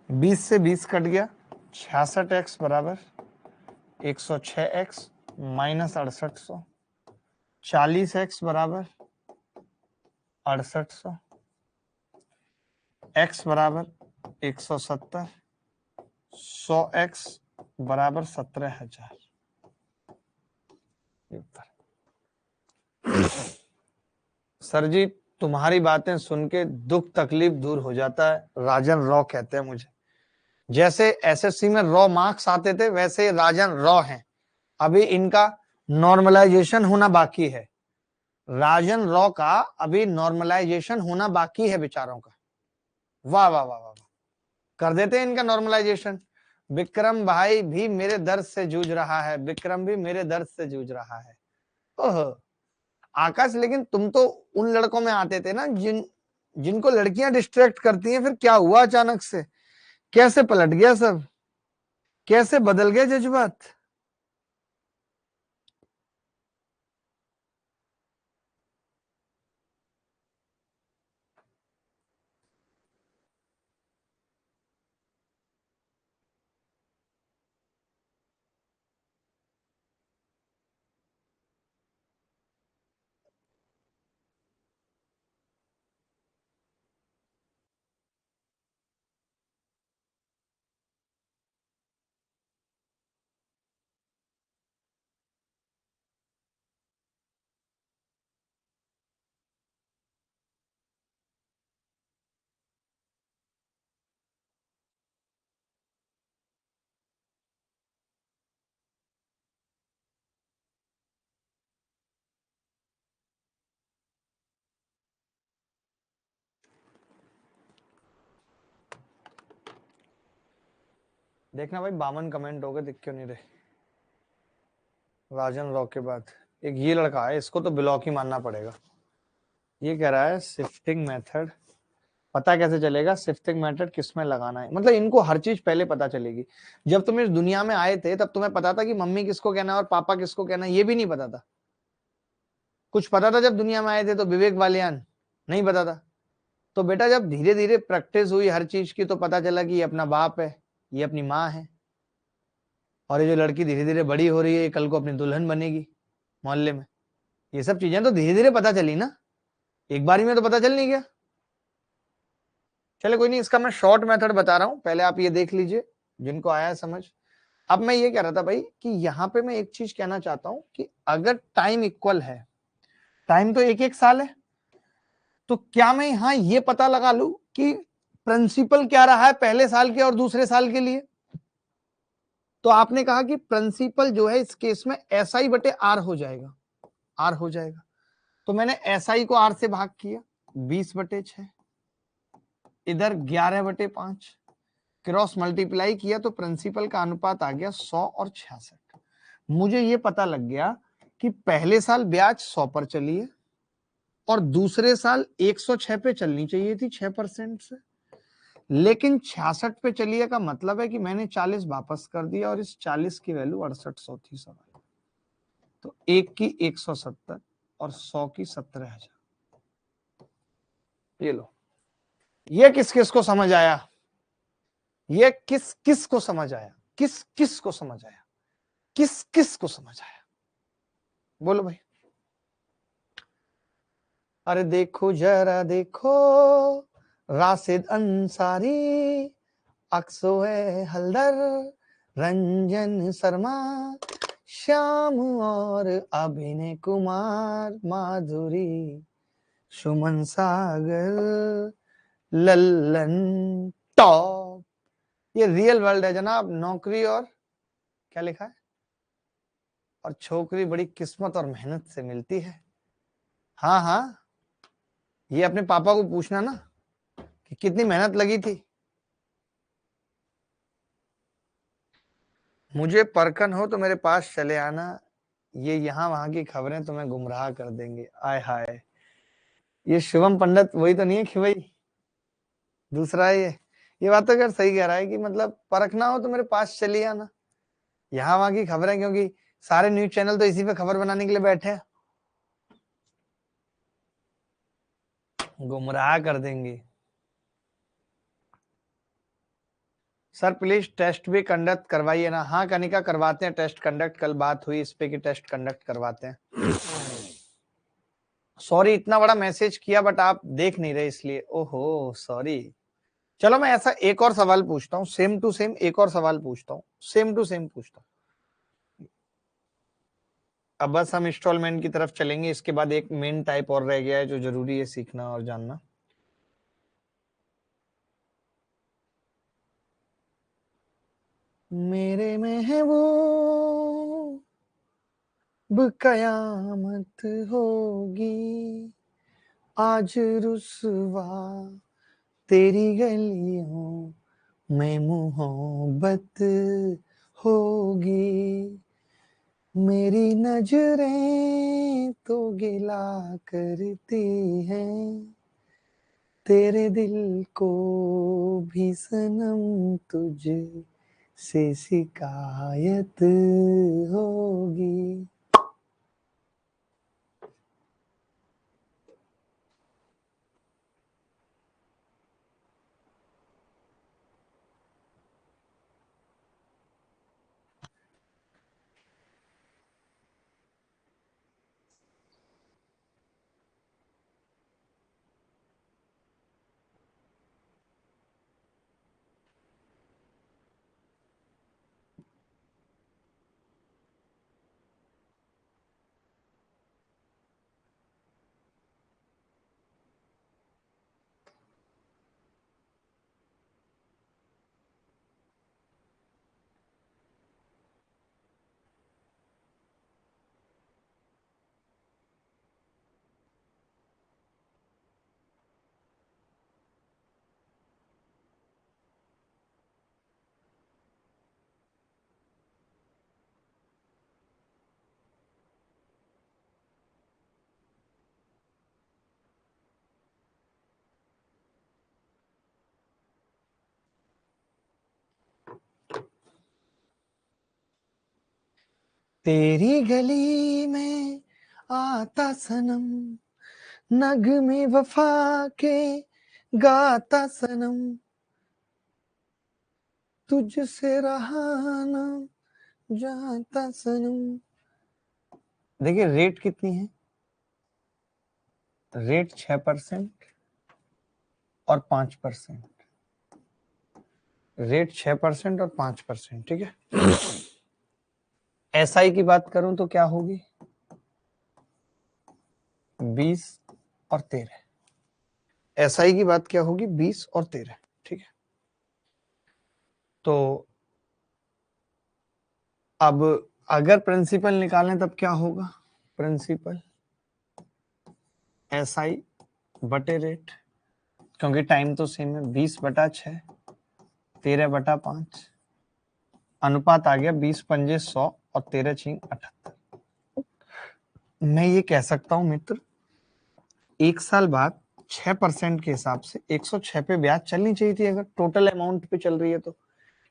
S1: 20 से 20 कट गया, 66x बराबर 106x माइनस 6800, 40x बराबर 6800, x बराबर 170, 100x बराबर 17,000। सर जी तुम्हारी बातें सुन के दुख तकलीफ दूर हो जाता है। राजन रॉ कहते हैं मुझे। जैसे एसएससी में रॉ मार्क्स आते थे वैसे राजन रॉ हैं। अभी इनका नॉर्मलाइजेशन होना बाकी है। राजन रॉ का अभी नॉर्मलाइजेशन होना बाकी है बेचारों का। वाह वाह वाह वाह, कर देते हैं इनका नॉर्मलाइजेशन। विक्रम भाई भी मेरे दर्द से जूझ रहा है, विक्रम भी मेरे दर्द से जूझ रहा है। ओह आकाश, लेकिन तुम तो उन लड़कों में आते थे ना जिनको लड़कियां डिस्ट्रैक्ट करती हैं। फिर क्या हुआ अचानक से, कैसे पलट गया सब, कैसे बदल गए जज्बात? देखना भाई 52 कमेंट हो गए, दिख क्यों नहीं रहे? राजन रॉ के बाद एक ये लड़का है, इसको तो ब्लॉक ही मानना पड़ेगा। ये कह रहा है शिफ्टिंग मेथड। पता कैसे चलेगा शिफ्टिंग मेथड किस में लगाना है? मतलब इनको हर चीज पहले पता चलेगी। जब तुम इस दुनिया में आए थे तब तुम्हें पता था कि मम्मी किसको कहना है और पापा किसको कहना है? ये भी नहीं पता था। कुछ पता था जब दुनिया में आए थे तो विवेक बालियान? नहीं पता था। तो बेटा जब धीरे धीरे प्रैक्टिस हुई हर चीज की तो पता चला कि ये अपना बाप है, ये अपनी माँ है, और ये जो लड़की धीरे धीरे बड़ी हो रही है ये कल को अपनी दुल्हन बनेगी मोहल्ले में। ये सब चीजें तो धीरे धीरे पता चली ना, एक बारी में तो पता चल नहीं गया। चले कोई नहीं, इसका मैं शॉर्ट मेथड बता रहा हूं, पहले आप ये देख लीजिए जिनको आया है समझ। अब मैं ये कह रहा था भाई कि यहाँ पे मैं एक चीज कहना चाहता हूं कि अगर टाइम इक्वल है, टाइम तो एक एक साल है, तो क्या मैं यहां ये पता लगा लूं कि प्रिंसिपल क्या रहा है पहले साल के और दूसरे साल के लिए? तो आपने कहा कि प्रिंसिपल जो है इस केस में SI/R हो जाएगा, R हो जाएगा। तो मैंने SI को R से भाग किया 20/6, इधर 11/5, क्रॉस मल्टीप्लाई किया तो प्रिंसिपल का अनुपात आ गया 100 और 66। मुझे ये पता लग गया कि पहले साल ब्याज 100 पर चली है और दूसरे साल 106 पे चलनी चाहिए थी 6% से, लेकिन 66 पे चलिए का मतलब है कि मैंने 40 वापस कर दिया और इस 40 की वैल्यू 6800 थी सवाल। तो 1 की 170 और 100 की 17,000। ये लो, ये किस किस को समझ आया? ये किस किस को समझ आया? किस किस को समझ आया? किस किस को समझ आया? बोलो भाई। अरे देखो जरा देखो, राशिद अंसारी, अक्सो है हल्दर, रंजन शर्मा, श्याम और अभिनय कुमार, माधुरी, सुमन सागर, लल्लन टॉप। ये रियल वर्ल्ड है जनाब। नौकरी और क्या लिखा है, और छोकरी बड़ी किस्मत और मेहनत से मिलती है। हाँ हाँ, ये अपने पापा को पूछना ना कि कितनी मेहनत लगी थी। मुझे परखन हो तो मेरे पास चले आना, ये यहाँ वहां की खबरें तुम्हें गुमराह कर देंगे। आय हाय, ये शुभम पंडित वही तो नहीं है कि भाई दूसरा है ये बात तो अगर सही कह रहा है कि मतलब परखना हो तो मेरे पास चलिए आना, यहाँ वहां की खबरें, क्योंकि सारे न्यूज चैनल तो इसी पे खबर बनाने के लिए बैठे हैं, गुमराह कर देंगे। सर प्लीज टेस्ट भी कंडक्ट करवाइए ना। हाँ कनिका करवाते हैं टेस्ट कंडक्ट, कल बात हुई इस पे कि टेस्ट कंडक्ट करवाते हैं। सॉरी इतना बड़ा मैसेज किया बट आप देख नहीं रहे इसलिए, ओहो सॉरी। चलो मैं ऐसा एक और सवाल पूछता हूँ, सेम टू सेम एक और सवाल पूछता हूँ, सेम टू सेम पूछता हूँ। अब बस हम इंस्टॉलमेंट की तरफ चलेंगे, इसके बाद एक मेन टाइप और रह गया है जो जरूरी है सीखना और जानना। मेरे महबूब कयामत होगी आज रुसवा तेरी गलियों में मोहब्बत होगी, मेरी नजरें तो गिला करती हैं तेरे दिल को भी सनम तुझ से शिकायत होगी। तेरी गली में आता सनम, नगमे वफा के गाता सनम, तुझसे रहा ना जाता सनम। देखिए रेट कितनी है, रेट 6% और 5%, रेट 6% और 5%, ठीक है। एसआई की बात करूं तो क्या होगी, 20 और 13। एसआई की बात क्या होगी, 20 और 13, ठीक है। तो अब अगर प्रिंसिपल निकालें तब क्या होगा, प्रिंसिपल एसआई बटे रेट, क्योंकि टाइम तो सेम है, 20/6 13/5, अनुपात आ गया 20×5 100 और 13×6 78। मैं ये कह सकता हूं मित्र, एक साल बाद 6% के हिसाब से 106 पे ब्याज चलनी चाहिए थी अगर टोटल अमाउंट पे चल रही है तो,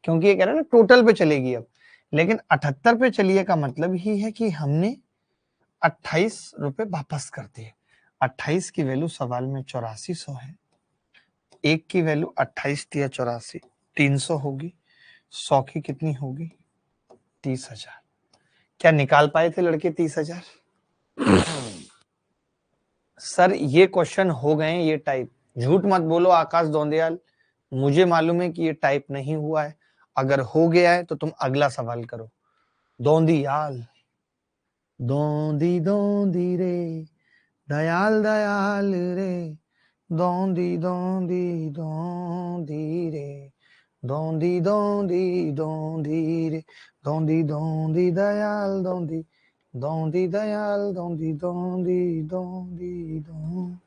S1: क्योंकि ये कह रहा है ना टोटल पे चलेगी अब, लेकिन 78 पे चलिए का मतलब ही है कि हमने 28 रुपए वापस कर दिए। 28 की वैल्यू सवाल में 8400 है, एक की वैल्यू 28 दिया 84 300 होगी, 100 की कितनी होगी 30,000। क्या निकाल पाए थे लड़के 30,000? सर ये क्वेश्चन हो गए ये टाइप, झूठ मत बोलो आकाश दोंदियाल, मुझे मालूम है कि ये टाइप नहीं हुआ है, अगर हो गया है तो तुम अगला सवाल करो। दोंदियाल, दोंदी दोंदी रे दयाल दयाल रे, दोंदी दोंदी दोंदी रे, दोंदी दोंदी दोंदी रे, दोंदी दोंदी दयाल दोंदी, दोंदी दयाल दोंदी दोंदी दोंदी दोंदी।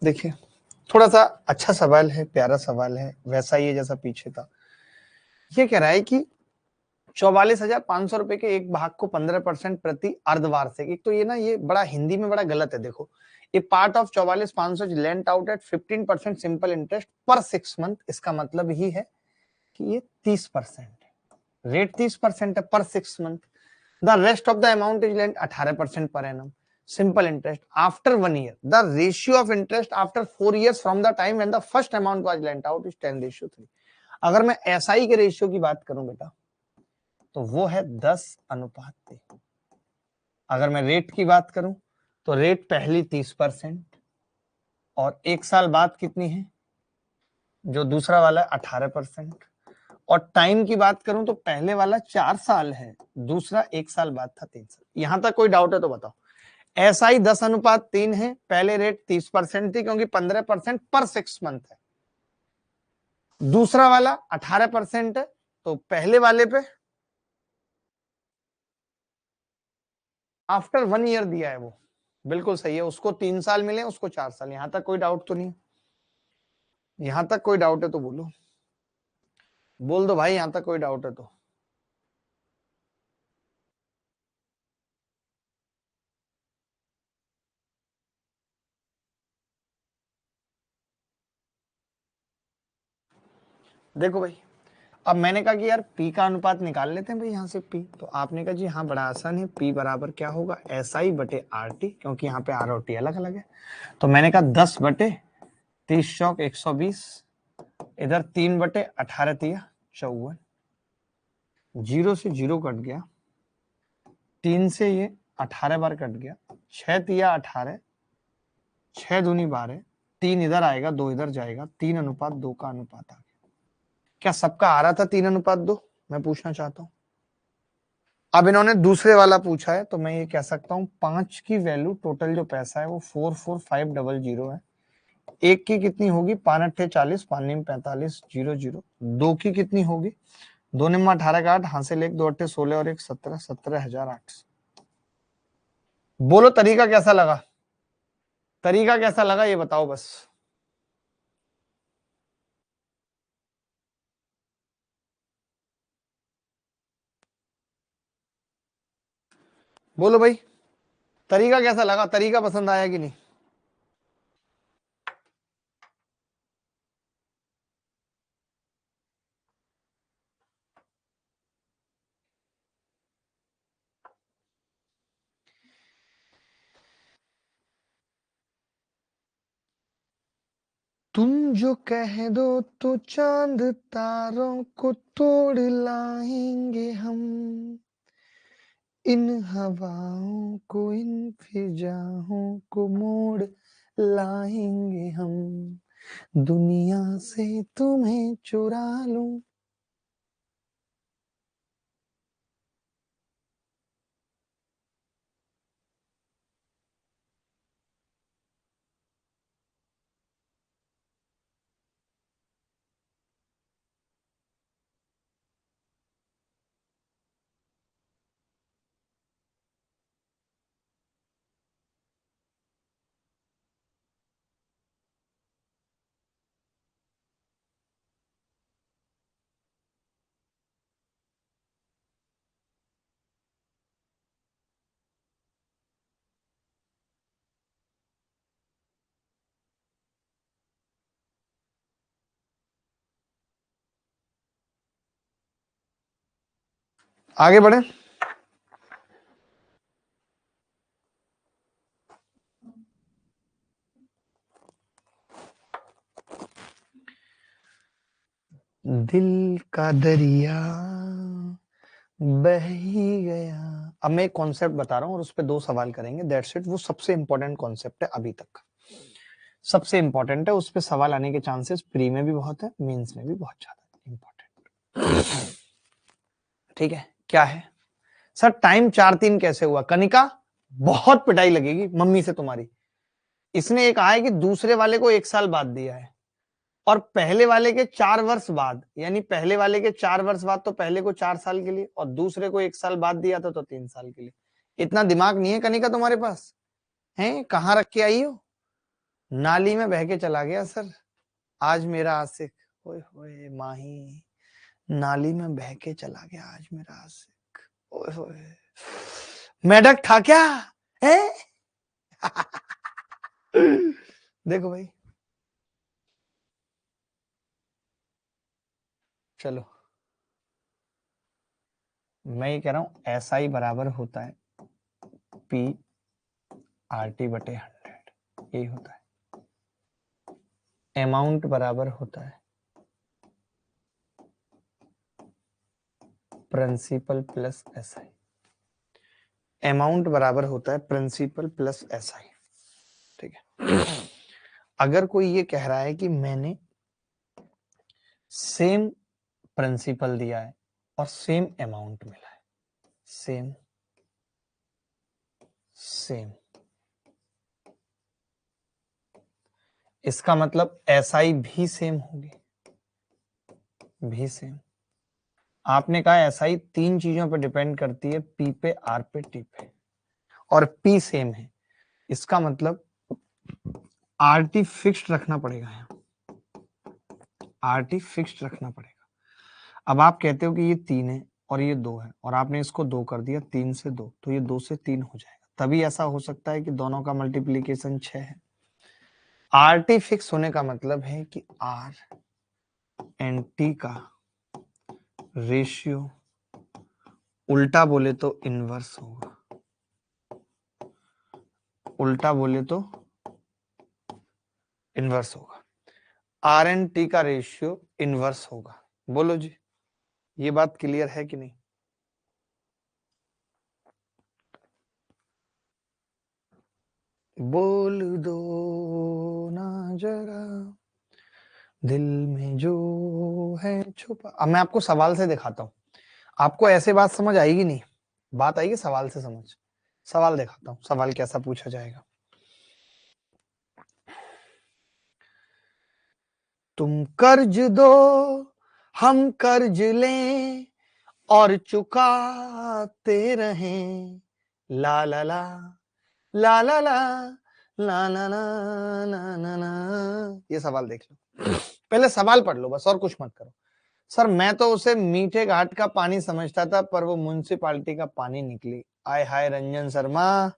S1: देखिए थोड़ा सा अच्छा सवाल है, प्यारा सवाल है, वैसा ही है जैसा पीछे था। ये कह रहा है कि 44,500 रुपए के एक भाग को 15% प्रति अर्धवार्षिक। एक तो ये ना, ये बड़ा हिंदी में बड़ा गलत है। देखो, a part of 44,500 lent out at 15% simple interest पर 6 मंथ। इसका मतलब ही है कि ये 30% है, रेट 30% है पर 6 month. The rest of the amount is lent 18% per annum simple interest after 1 year. The ratio of interest after 4 years from the time when the first amount was lent out is 10:3। अगर मैं SI के ratio की बात करूं बेटा, तो वो है 10:3। अगर मैं रेट की बात करूं तो रेट पहली 30% और 1 साल बाद कितनी है, जो दूसरा वाला 18%। और टाइम की बात करूं तो पहले वाला 4 साल है, दूसरा 1 साल बाद था 3 साल। यहां तक कोई डाउट है तो बताओ। एसआई 10:3 है, पहले रेट 30% थी क्योंकि 15% पर 6 मंथ है, दूसरा वाला 18% है, तो पहले वाले पे आफ्टर 1 ईयर दिया है वो, बिल्कुल सही है। उसको 3 साल मिले, उसको 4 साल। यहां तक कोई डाउट तो नहीं? यहां तक कोई डाउट है तो बोलो, बोल दो भाई, यहां तक कोई डाउट है तो। देखो भाई, अब मैंने कहा कि यार पी का अनुपात निकाल लेते हैं भाई यहाँ से पी। तो आपने कहा जी हाँ बड़ा आसान है, पी बराबर क्या होगा, एस आई बटे आर टी, क्योंकि यहाँ पे आर और टी अलग अलग है। तो मैंने कहा 10/30 चौक 120, इधर 3/18 तिया 54, 0 से 0 कट गया, 3 से ये 18 बार कट गया, 6 तिया 18, 6 दूनी 12, 3 इधर आएगा, 2 इधर जाएगा, 3:2 का अनुपात आ गया। क्या सबका आ रहा था 3:2? मैं पूछना चाहता हूं। अब इन्होंने दूसरे वाला पूछा है, तो मैं ये कह सकता हूं 5 की वैल्यू टोटल जो पैसा है वो 44500 है। एक की कितनी होगी, 5×8 40, 5×9 45, 0 0। 2 की कितनी होगी, 2×9 18 का 8, हाथ से लेके 2×8 16 और 1 17, 17,800। बोलो तरीका कैसा लगा, तरीका कैसा लगा ये बताओ बस। बोलो भाई, तरीका कैसा लगा, तरीका पसंद आया कि नहीं? तुम जो कह दो तो चांद तारों को तोड़ लाएंगे हम, इन हवाओं को इन फिजाओं को मोड़ लाएंगे हम, दुनिया से तुम्हें चुरा लूं। आगे बढ़े। दिल का दरिया बह ही गया। अब मैं एक कॉन्सेप्ट बता रहा हूं और उस पर 2 सवाल करेंगे, दैट्स इट। वो सबसे इंपॉर्टेंट कॉन्सेप्ट है अभी तक, सबसे इंपॉर्टेंट है। उस पर सवाल आने के चांसेस प्री में भी बहुत है, मेंस में भी बहुत ज्यादा इंपॉर्टेंट। ठीक है, क्या है सर, टाइम 4-3 कैसे हुआ? कनिका, बहुत पिटाई लगेगी मम्मी से तुम्हारी। इसने एक कहा है कि दूसरे वाले को 1 साल बाद दिया है और पहले वाले के 4 वर्ष बाद, यानी पहले वाले के 4 वर्ष बाद, तो पहले को 4 साल के लिए और दूसरे को 1 साल बाद दिया था तो 3 साल के लिए। इतना दिमाग नहीं है कनिका तुम्हारे पास? है कहाँ रख के आई हो? नाली में बह के चला गया सर आज मेरा आशिक, ओए होए माही, नाली में बह के चला गया आज मेरा आशिक, ओए होए, मेढक था क्या है? देखो भाई, चलो मैं ये कह रहा हूं ऐसा ही बराबर होता है पी आर टी बटे 100, यही होता है। अमाउंट बराबर होता है प्रिंसिपल प्लस एसआई, अमाउंट बराबर होता है प्रिंसिपल प्लस एसआई, ठीक है। अगर कोई ये कह रहा है कि मैंने सेम प्रिंसिपल दिया है और सेम अमाउंट मिला है, सेम सेम, इसका मतलब एसआई भी सेम होगी, भी सेम। आपने कहा एसआई 3 चीजों पर डिपेंड करती है, पी पे, आर पे, टी पे, और पी सेम है, इसका मतलब आर टी फिक्स्ड रखना पड़ेगा, यहाँ आर टी फिक्स्ड रखना पड़ेगा। अब आप कहते हो कि ये 3 है और ये 2 है और आपने इसको 2 कर दिया, 3 से 2, तो ये 2 से 3 हो जाएगा, तभी ऐसा हो सकता है कि दोनों का मल्टीप्लीकेशन 6 है। आर टी फिक्स होने का मतलब है कि आर एंड टी का रेशियो उल्टा बोले तो इनवर्स होगा, उल्टा बोले तो इनवर्स होगा, आर एन टी का रेशियो इनवर्स होगा। बोलो जी, ये बात क्लियर है कि नहीं? बोल दो ना जरा दिल में जो है छुपा। अब मैं आपको सवाल से दिखाता हूं, आपको ऐसे बात समझ आएगी नहीं, बात आएगी सवाल से समझ। सवाल दिखाता हूं, सवाल कैसा पूछा जाएगा। तुम कर्ज दो हम कर्ज लें और चुकाते रहें, ला ला ला ला ला ला ला ला ला ला ला ला। ये सवाल देख लो, पहले सवाल पढ़ लो बस, और कुछ मत करो। सर मैं तो उसे मीठे घाट का पानी समझता था पर वो म्युनिसिपालिटी का पानी निकली, आय हाय रंजन शर्मा।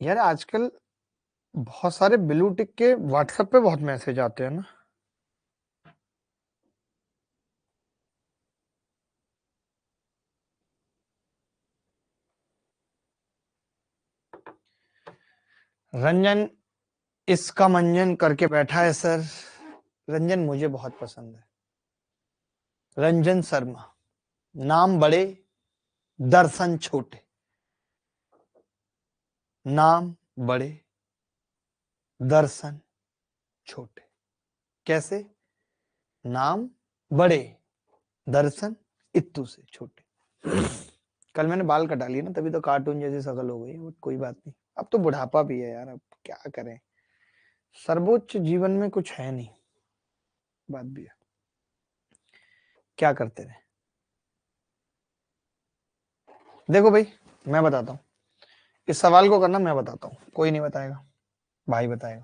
S1: यार आजकल बहुत सारे ब्लू टिक के व्हाट्सएप पे बहुत मैसेज आते हैं ना। रंजन इसका मंजन करके बैठा है सर, रंजन मुझे बहुत पसंद है, रंजन शर्मा, नाम बड़े दर्शन छोटे, नाम बड़े दर्शन छोटे। कैसे? नाम बड़े दर्शन इत्तू से छोटे। कल मैंने बाल कटा लिए ना, तभी तो कार्टून जैसी शकल हो गई, कोई बात नहीं, अब तो बुढ़ापा भी है यार, अब क्या करें, सर्वोच्च जीवन में कुछ है नहीं, बात भी है, क्या करते रहे। देखो भाई मैं बताता हूँ, इस सवाल को करना मैं बताता हूँ, कोई नहीं बताएगा, भाई बताएगा।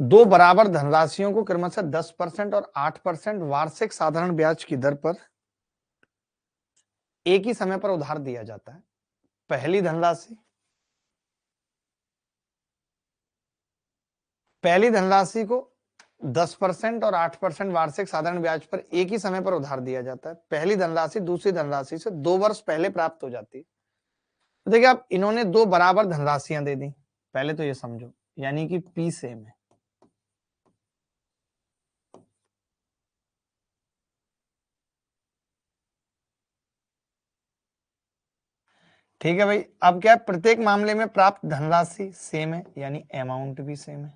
S1: दो बराबर धनराशियों को क्रमशः 10% और 8% वार्षिक साधारण ब्याज की दर पर एक ही समय पर उधार दिया जाता है। पहली धनराशि को 10% और 8% वार्षिक साधारण ब्याज पर एक ही समय पर उधार दिया जाता है। पहली धनराशि दूसरी धनराशि से 2 वर्ष पहले प्राप्त हो जाती है। तो देखिए आप इन्होंने दो बराबर धनराशियां दे दी, पहले तो ये समझो, यानी कि पी सेम है। ठीक है भाई, अब क्या है, प्रत्येक मामले में प्राप्त धनराशि सेम है, यानी अमाउंट भी सेम है,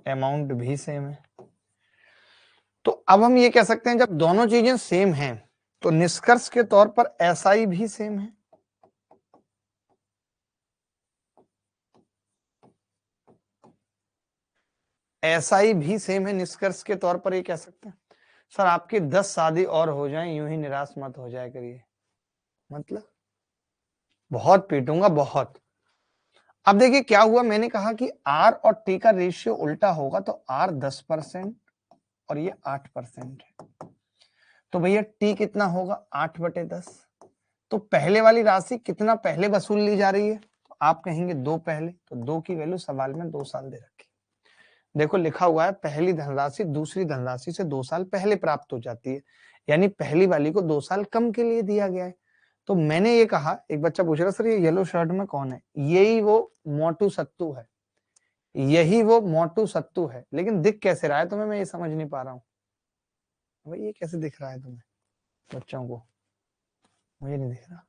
S1: अमाउंट भी सेम है। तो अब हम ये कह सकते हैं जब दोनों चीजें सेम हैं तो निष्कर्ष के तौर पर एसआई भी सेम है। एसआई भी सेम है, निष्कर्ष के तौर पर ये कह सकते हैं। सर आपकी 10 शादी और हो जाएं, यूं ही निराश मत हो जाए करिए, मतलब बहुत पीटूंगा बहुत। अब देखिए क्या हुआ, मैंने कहा कि आर और टी का रेशियो उल्टा होगा, तो आर 10% और ये 8% है, तो भैया टी कितना होगा, 8/10। तो पहले वाली राशि कितना पहले वसूल ली जा रही है, तो आप कहेंगे 2 पहले, तो 2 की वैल्यू सवाल में 2 साल दे रखी। देखो लिखा हुआ है पहली धनराशि दूसरी धनराशि से 2 साल पहले प्राप्त हो जाती है, यानी पहली वाली को 2 साल कम के लिए दिया गया है। तो मैंने ये कहा, एक बच्चा पूछ रहा सर ये येलो शर्ट में कौन है, यही वो मोटू सत्तू है, यही वो मोटू सत्तू है। लेकिन दिख कैसे रहा है तुम्हें, मैं ये समझ नहीं पा रहा हूँ भाई, ये कैसे दिख रहा है तुम्हें बच्चों को, मुझे नहीं दिख रहा।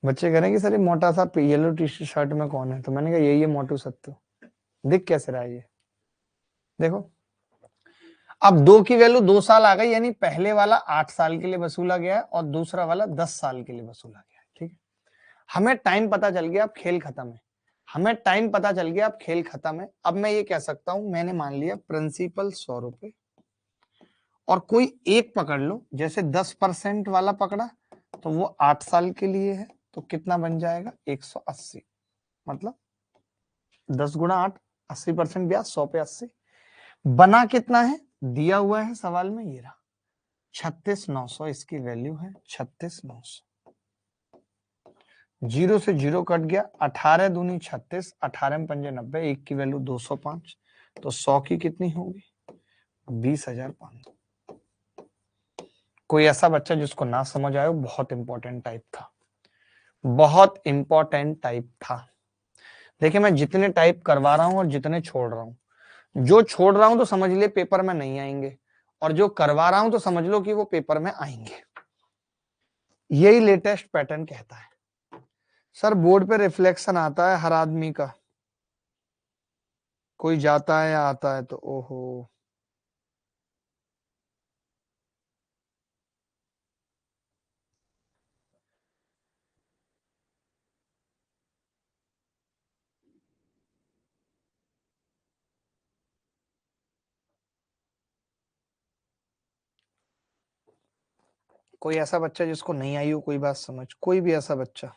S1: बच्चे कह रहे हैं कि सर ये मोटा सा येलो टी शर्ट में कौन है, तो मैंने कहा यही है मोटू सत्तू। दिख कैसे रहा है ये, देखो अब 2 की वैल्यू 2 साल आ गई, यानी पहले वाला 8 साल के लिए वसूला गया है और दूसरा वाला 10 साल के लिए वसूला गया है। ठीक है, हमें टाइम पता चल गया, अब खेल खत्म है। हमें टाइम पता चल गया, अब खेल खत्म है। अब मैं ये कह सकता हूं, मैंने मान लिया प्रिंसिपल 100 रुपए और कोई एक पकड़ लो, जैसे 10% वाला पकड़ा तो वो 8 साल के लिए है, तो कितना बन जाएगा 180, मतलब 10 × 8, 80% ब्याज, 100 पे 80। बना कितना है, दिया हुआ है सवाल में, ये रहा 36,900 इसकी वैल्यू है, 36,900। जीरो से जीरो कट गया, 18 दूनी 36, 18 में 5 90, एक की वैल्यू 205, तो 100 की कितनी होगी, 20,500। कोई ऐसा बच्चा जिसको ना समझ आए, बहुत इंपॉर्टेंट टाइप था, बहुत इंपॉर्टेंट टाइप था। देखिए मैं जितने टाइप करवा रहा हूं और जितने छोड़ रहा हूं, जो छोड़ रहा हूं तो समझ लिए पेपर में नहीं आएंगे, और जो करवा रहा हूं तो समझ लो कि वो पेपर में आएंगे। यही लेटेस्ट पैटर्न कहता है। सर बोर्ड पे रिफ्लेक्शन आता है हर आदमी का, कोई जाता है या आता है तो ओहो। कोई ऐसा बच्चा जिसको नहीं आई हो कोई बात समझ, कोई भी ऐसा बच्चा।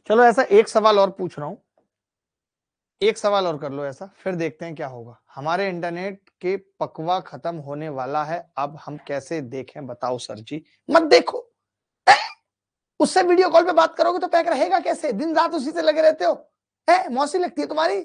S1: चलो ऐसा एक सवाल और पूछ रहा हूं, एक सवाल और कर लो ऐसा, फिर देखते हैं क्या होगा। हमारे इंटरनेट के पकवा खत्म होने वाला है, अब हम कैसे देखें बताओ सर जी। मत देखो, उससे वीडियो कॉल पे बात करोगे तो पैक रहेगा कैसे? दिन रात उसी से लगे रहते हो, है मौसी लगती है तुम्हारी।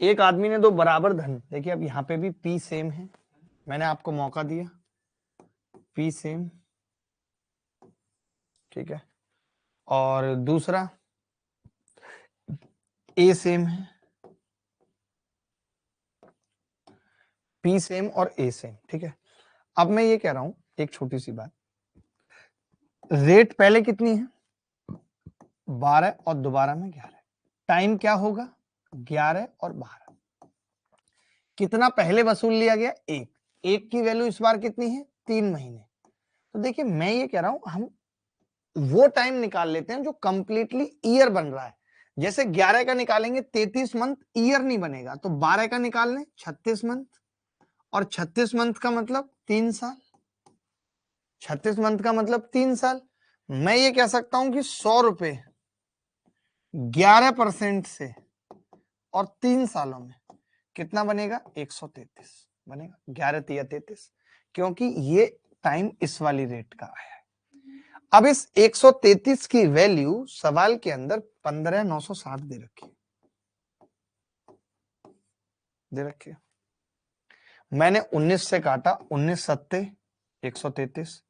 S1: एक आदमी ने दो बराबर धन, देखिए अब यहाँ पे भी पी सेम है, मैंने आपको मौका दिया, पी सेम, ठीक है, और दूसरा ए सेम है, पी सेम और ए सेम, ठीक है। अब मैं ये कह रहा हूं एक छोटी सी बात, रेट पहले कितनी है 12 और दोबारा में 11, टाइम क्या होगा 11 और 12, कितना पहले वसूल लिया गया एक, एक की वैल्यू इस बार कितनी है 3 महीने। तो देखिए मैं ये कह रहा हूं हम वो टाइम निकाल लेते हैं जो कंप्लीटली ईयर बन रहा है। जैसे 11 का निकालेंगे 33 मंथ ईयर नहीं बनेगा, तो 12 का निकाल लें 36 मंथ, और 36 मंथ का मतलब 3 साल, 36 मंथ का मतलब 3 साल। मैं ये कह सकता हूं कि 100 रुपए 11% से और 3 सालों में कितना बनेगा 133 बनेगा, 11 तिया 33, क्योंकि ये टाइम इस वाली रेट का आया है। अब इस 133 की वैल्यू सवाल के अंदर 15,960 दे रखी है। मैंने 19 से काटा, 19 सत्ते 133,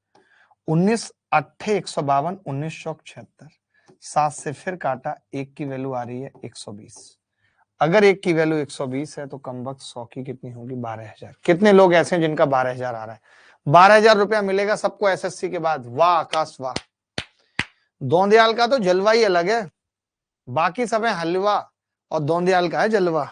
S1: 19 अट्ठे 152, 19 चौक 76, 7 से फिर काटा, एक की वैल्यू आ रही है 120। अगर एक की वैल्यू 120 है तो कमबख्त 100 की कितनी होगी 12,000। कितने लोग ऐसे हैं जिनका 12,000 आ रहा है? 12,000 रुपया मिलेगा सबको एसएससी के बाद, वाह आकाश वाह। दौंदयाल का तो जलवा ही अलग है, बाकी सब है हलवा और दौंदयाल का है जलवा।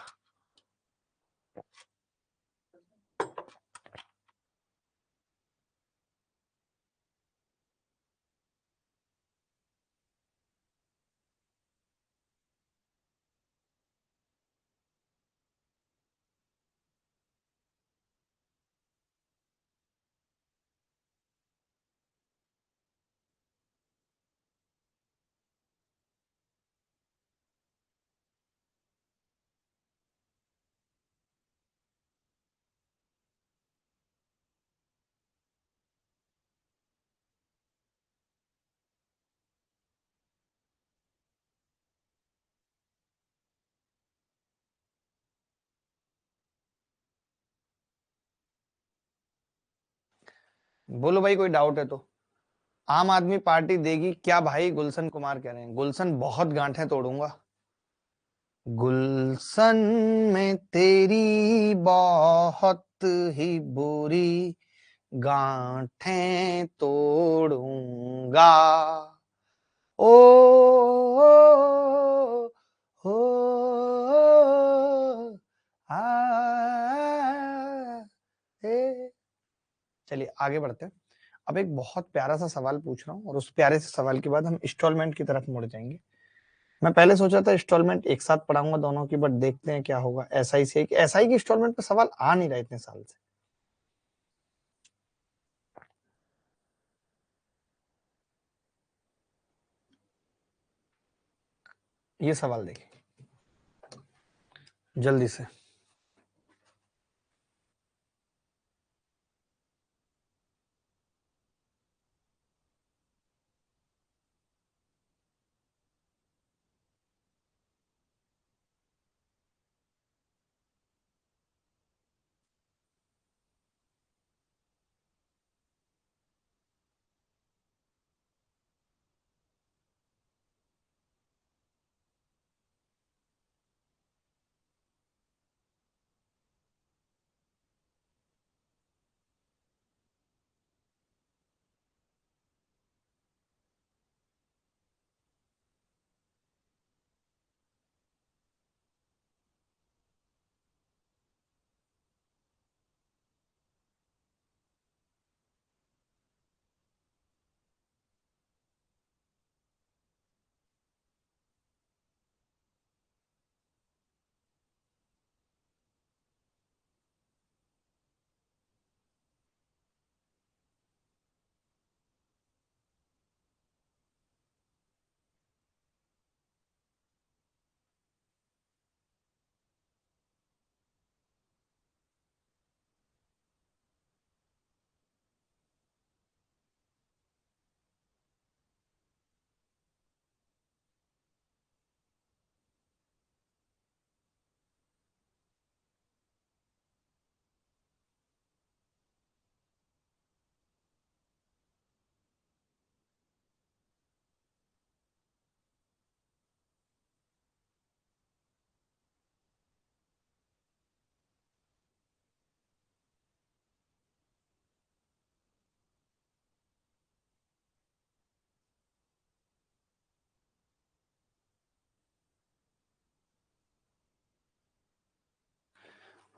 S1: बोलो भाई कोई डाउट है तो। आम आदमी पार्टी देगी क्या भाई, गुलशन कुमार कह रहे हैं। गुलशन बहुत गांठें तोड़ूंगा। गुलशन में तेरी बहुत ही बुरी गांठें तोड़ूंगा। ओ, हो, आ, ए। चलिए आगे बढ़ते हैं। अब एक बहुत प्यारा सा सवाल पूछ रहा हूँ और उस प्यारे से सवाल के बाद हम इंस्टॉलमेंट की तरफ मुड़ जाएंगे। मैं पहले सोचा था इंस्टॉलमेंट एक साथ पढ़ाऊंगा दोनों की, बट देखते हैं क्या होगा। एसआई से एसआई की इंस्टॉलमेंट पे सवाल आ नहीं रहा इतने साल से। ये सवाल देखिए जल्दी से।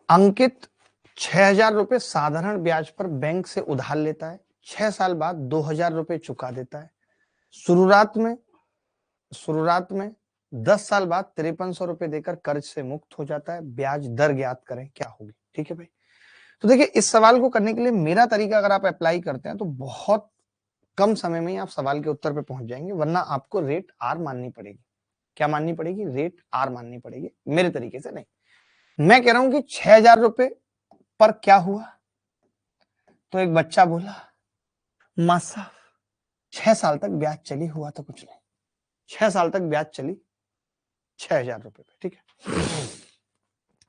S1: अंकित 6,000 रुपए साधारण ब्याज पर बैंक से उधार लेता है। 6 साल बाद 2,000 रुपए चुका देता है। शुरुआत में 10 साल बाद 5300 रुपए देकर कर्ज से मुक्त हो जाता है। ब्याज दर ज्ञात करें क्या होगी। ठीक है भाई। तो देखिए इस सवाल को करने के लिए मेरा तरीका अगर आप अप्लाई करते हैं तो बहुत कम समय में ही आप सवाल के उत्तर पे पहुंच जाएंगे, वरना आपको रेट आर माननी पड़ेगी। क्या माननी पड़ेगी? रेट आर माननी पड़ेगी। मेरे तरीके से नहीं। मैं कह रहा हूं कि 6,000 रुपए पर क्या हुआ। तो एक बच्चा बोला मां साहब 6 साल तक ब्याज चली, हुआ तो कुछ नहीं। 6 साल तक ब्याज चली 6,000 रुपए पे। ठीक है।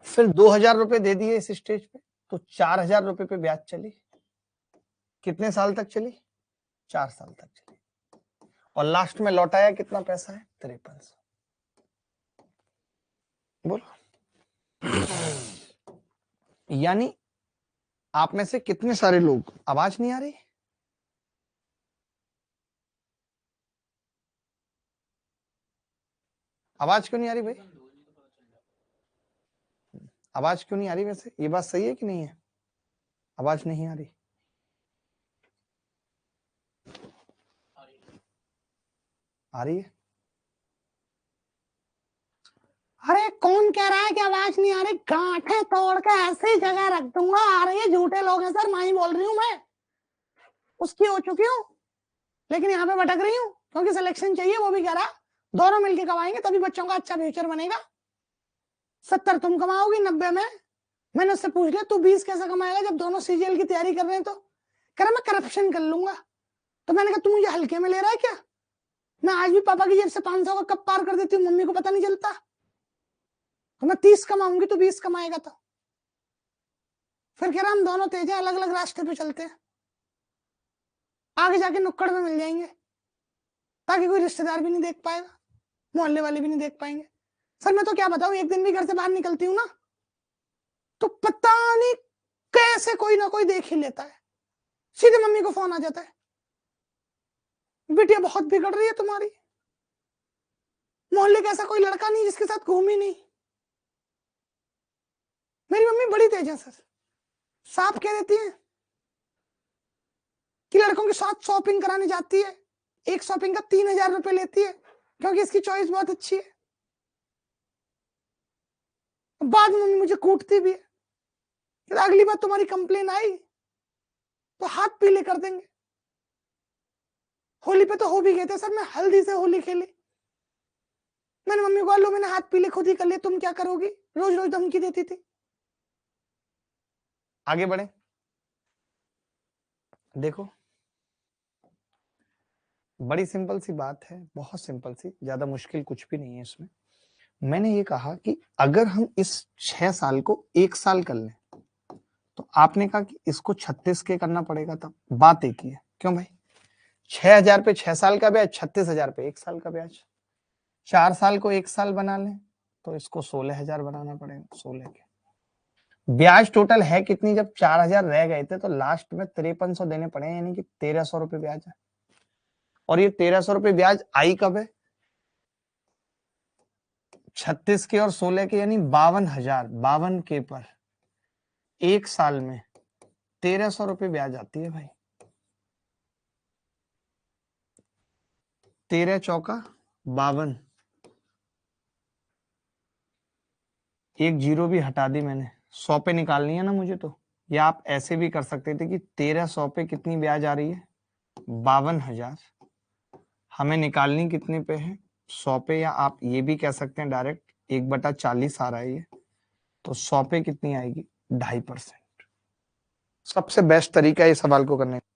S1: फिर 2,000 रुपए दे दिए इस स्टेज पे, तो 4,000 रुपए पे ब्याज चली। कितने साल तक चली? 4 साल तक चली। और लास्ट में लौटाया कितना पैसा है? 5300। बोलो यानी आप में से कितने सारे लोग, आवाज नहीं आ रही? आवाज क्यों नहीं आ रही भाई? आवाज क्यों नहीं आ रही? वैसे ये बात सही है कि नहीं है? आवाज नहीं आ रही? आ रही है? अरे कौन कह रहा है कि आवाज नहीं आ रही? गांठें तोड़ के ऐसी जगह रख दूंगा। आ रही है? झूठे लोग हैं सर, मैं ही बोल रही हूँ। मैं उसकी हो चुकी हूँ, लेकिन यहाँ पे भटक रही हूँ क्योंकि सिलेक्शन चाहिए। वो भी कह रहा दोनों मिलके कमाएंगे तभी बच्चों का अच्छा फ्यूचर बनेगा। 70 तुम कमाओगी 90 में। मैंने उससे पूछ लिया तू 20 कैसे कमाएगा जब दोनों सीजीएल की तैयारी कर रहे हैं? तो कह रहा मैं करप्शन कर लूंगा। तो मैंने कहा तू मुझे हल्के में ले रहा है क्या? मैं आज भी पापा की जेब से 500 का कब पार कर देती हूँ, मम्मी को पता नहीं चलता। तो मैं 30 कमाऊंगी तो 20 कमाएगा। तो फिर कह रहा हम दोनों तेज हैं, अलग अलग रास्ते पे चलते हैं। आगे जाके नुक्कड़ में मिल जाएंगे, ताकि कोई रिश्तेदार भी नहीं देख पाएगा, मोहल्ले वाले भी नहीं देख पाएंगे। सर मैं तो क्या बताऊं, एक दिन भी घर से बाहर निकलती हूँ ना तो पता नहीं कैसे कोई ना कोई देख ही लेता है, सीधे मम्मी को फोन आ जाता है, बिटिया बहुत बिगड़ रही है तुम्हारी, मोहल्ले का ऐसा कोई लड़का नहीं जिसके साथ घूमी नहीं। मेरी मम्मी बड़ी तेज है सर, साफ कह देती है कि लड़कों के साथ शॉपिंग कराने जाती है, एक शॉपिंग का 3,000 रुपए लेती है, क्योंकि इसकी चॉइस बहुत अच्छी है। बाद में मम्मी मुझे कूटती भी है, अगली बार तुम्हारी कंप्लेन आई तो हाथ पीले कर देंगे। होली पे तो हो भी गए थे सर, मैं हल्दी से होली खेली, मैंने मम्मी को लो मैंने हाथ पीले खुद ही कर लिए, तुम क्या करोगी, रोज रोज धमकी देती थी। आगे बढ़े, देखो बड़ी सिंपल सी बात है, बहुत सिंपल सी, ज्यादा मुश्किल कुछ भी नहीं है इसमें। मैंने ये कहा कि अगर हम इस 6 साल को 1 साल कर लें, तो आपने कहा कि इसको 36 के करना पड़ेगा, तब बात एक ही है। क्यों भाई, 6,000 पे 6 साल का ब्याज, 36,000 पे 1 साल का ब्याज, 4 साल को 1 साल बना लें तो इसको 16,000 बनाना पड़ेगा, 16 के ब्याज टोटल है कितनी, जब 4,000 रह गए थे तो लास्ट में 5300 देने पड़े, यानी कि 1,300 रुपए ब्याज है। और ये 1,300 रुपए ब्याज आई कब है, 36 के और 16 के, यानी 52,000, 52 के पर 1 साल में 1,300 रुपए ब्याज आती है भाई। 13 चौका 52, एक जीरो भी हटा दी मैंने, 100 पे निकालनी है ना मुझे तो, या आप ऐसे भी कर सकते थे कि 1,300 पे कितनी ब्याज आ रही है, 52,000, हमें निकालनी कितने पे है, 100 पे, या आप ये भी कह सकते हैं डायरेक्ट 1/40 आ रहा है ये, तो 100 पे कितनी आएगी, 2.5%। सबसे बेस्ट तरीका है इस सवाल को करने का।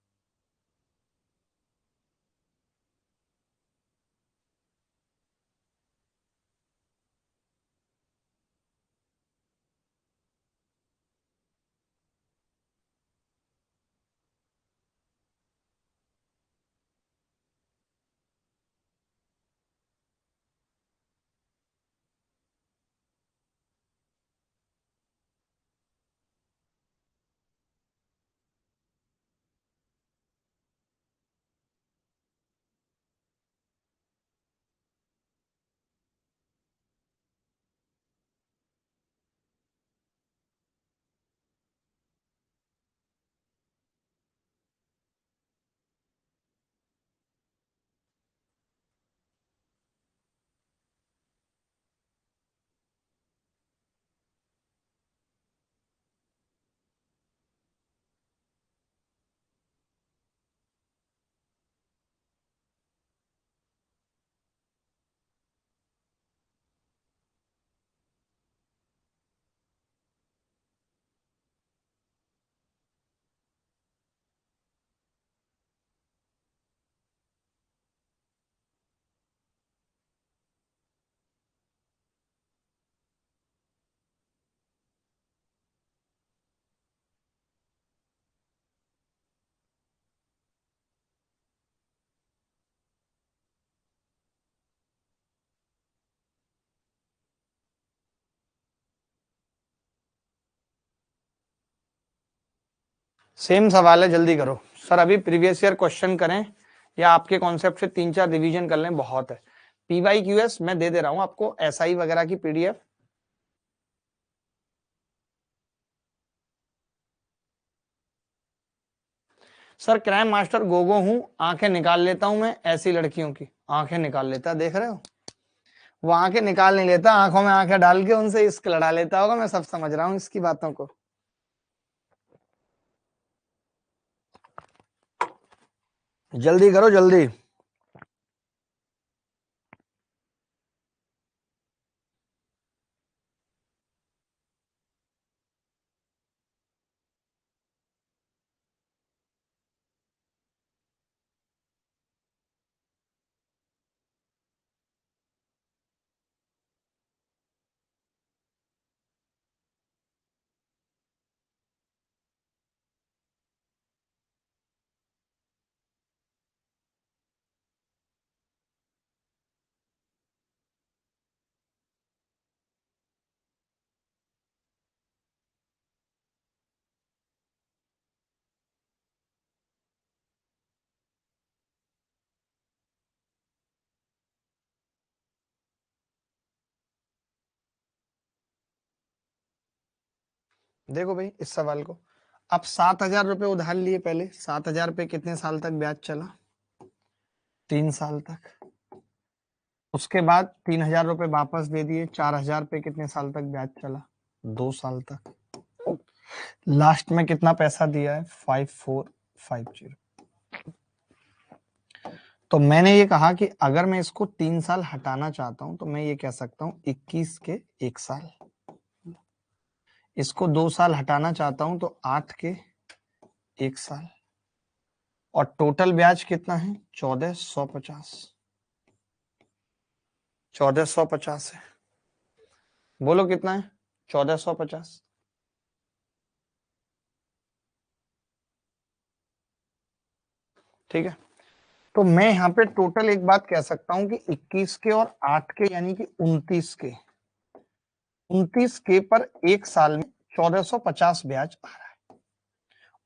S1: सेम सवाल है, जल्दी करो सर, अभी प्रीवियस ईयर क्वेश्चन करें या आपके कॉन्सेप्ट से 3-4 रिवीजन कर लें, बहुत है। PYQS मैं दे रहा हूं आपको, SI वगैरह की PDF। Sir crime master Gogo हूं, आंखें निकाल लेता हूं मैं ऐसी लड़कियों की, आंखें निकाल लेता, देख रहे हो, वो आंखें निकाल नहीं लेता, आंखों में आंखें डाल के उनसे इश्क लड़ा लेता होगा, मैं सब समझ रहा हूं इसकी बातों को। जल्दी करो जल्दी। देखो भाई इस सवाल को, अब 7,000 रुपए उधार लिए पहले, 7,000 पे कितने साल तक ब्याज चला? 3 साल तक। उसके बाद 3,000 रुपए वापस दे दिए, 4,000 पे कितने साल तक ब्याज चला? 2 साल तक। लास्ट में कितना पैसा दिया है? 5450। तो मैंने ये कहा कि अगर मैं इसको 3 साल हटाना चाहता हूं तो मैं ये कह सकता हूं 21 के 1 साल। इसको 2 साल हटाना चाहता हूं तो 8 के 1 साल। और टोटल ब्याज कितना है? 1450। 1450 है। बोलो कितना है? 1450। ठीक है। तो मैं यहाँ पे टोटल एक बात कह सकता हूं कि 21 के और 8 के यानी कि 29 के, 29 के पर 1 साल में 1450 ब्याज आ रहा है।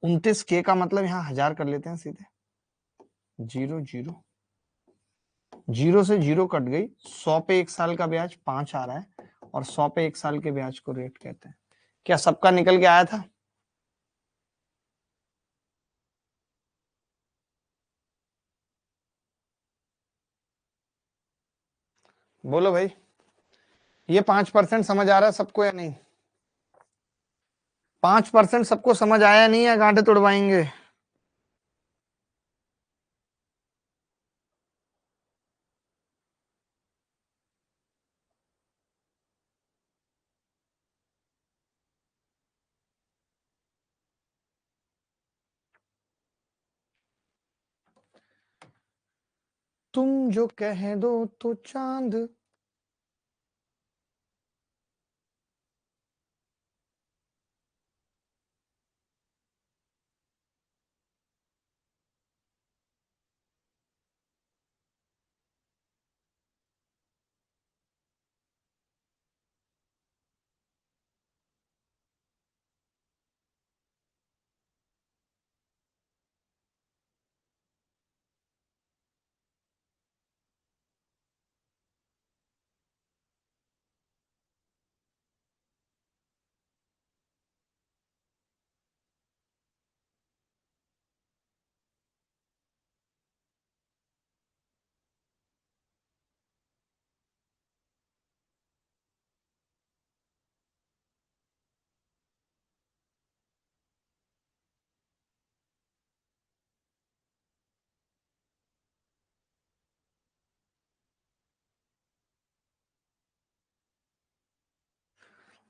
S1: 29 के का मतलब यहाँ 1000 कर लेते हैं सीधे। 0 0 0 से 0 कट गई। 100 पे 1 साल का ब्याज 5 आ रहा है, और 100 पे 1 साल के ब्याज को रेट कहते हैं। क्या सबका निकल के आया था? बोलो भाई, ये 5% समझ आ रहा है सबको या नहीं? 5% सबको समझ आया नहीं है? गांठे तुड़वाएंगे। तुम जो कह दो तो चांद।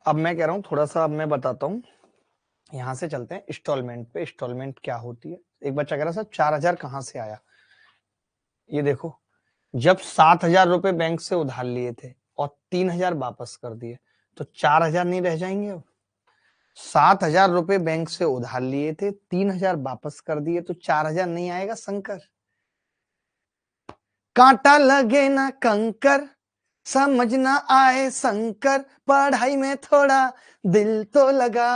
S1: अब मैं कह रहा हूं थोड़ा सा, अब मैं बताता हूं। यहां से चलते हैं इंस्टॉलमेंट पे। इंस्टॉलमेंट क्या होती है? एक बच्चा कह रहा सर 4,000 कहां से आया? ये देखो, जब 7,000 रुपए बैंक से उधार लिए थे और 3,000 वापस कर दिए, तो 4,000 नहीं रह जाएंगे? अब 7,000 रुपए बैंक से उधार लिए थे, 3,000 वापस कर दिए, तो 4,000 नहीं आएगा शंकर? कांटा लगे ना कंकर, समझ ना आए शंकर, पढ़ाई में थोड़ा दिल तो लगा।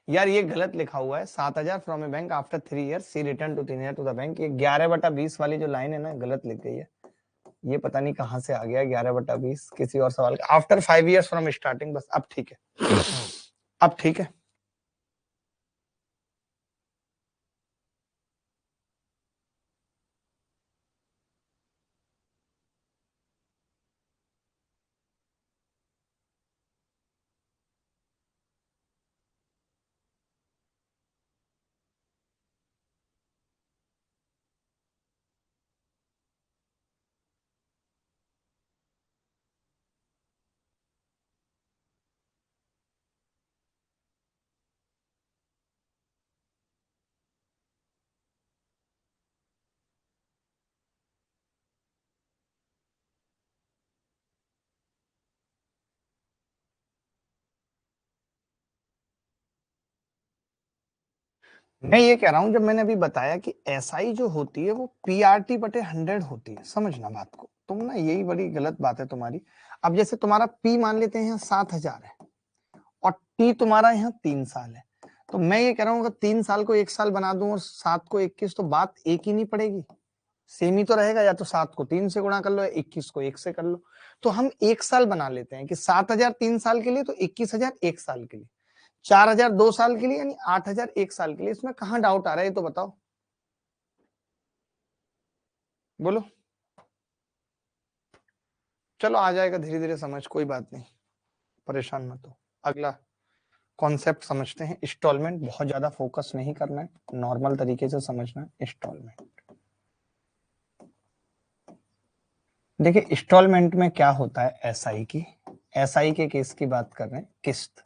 S1: यार ये गलत लिखा हुआ है। 7,000 from a bank after 3 year she return to 3,000 to the bank. ये 11/20 वाली जो लाइन है ना, गलत लिख गई है। ये पता नहीं कहां से आ गया 11/20 किसी और सवाल का। After 5 years from starting. बस अब ठीक है, अब ठीक है। मैं ये कह रहा हूं, जब मैंने अभी बताया कि एसआई जो होती है वो PRT/100 होती है। समझना बात को तुम ना, यही बड़ी गलत बात है तुम्हारी। अब जैसे तुम्हारा पी मान लेते हैं यहाँ 7,000 है, और टी तुम्हारा यहाँ 3 साल है। तो मैं ये कह रहा हूँ अगर 3 साल को 1 साल बना दूं और 7 को 21, तो बात एक ही नहीं पड़ेगी? सेम ही तो रहेगा, या तो 7 को 3 से गुणा कर लो या 21 को 1 से कर लो। तो हम 1 साल बना लेते हैं कि 7,000 3 साल के लिए, तो 21,000 1 साल के लिए, 4,000 2 साल के लिए, यानी 8,000 1 साल के लिए। इसमें कहां डाउट आ रहा है ये तो बताओ, बोलो। चलो आ जाएगा धीरे धीरे समझ, कोई बात नहीं, परेशान मत हो। अगला कॉन्सेप्ट समझते हैं, इंस्टॉलमेंट। बहुत ज्यादा फोकस नहीं करना है, नॉर्मल तरीके से समझना है इंस्टॉलमेंट। देखिए इंस्टॉलमेंट में क्या होता है, एसआई की, एसआई के केस की बात कर रहे हैं, किस्त।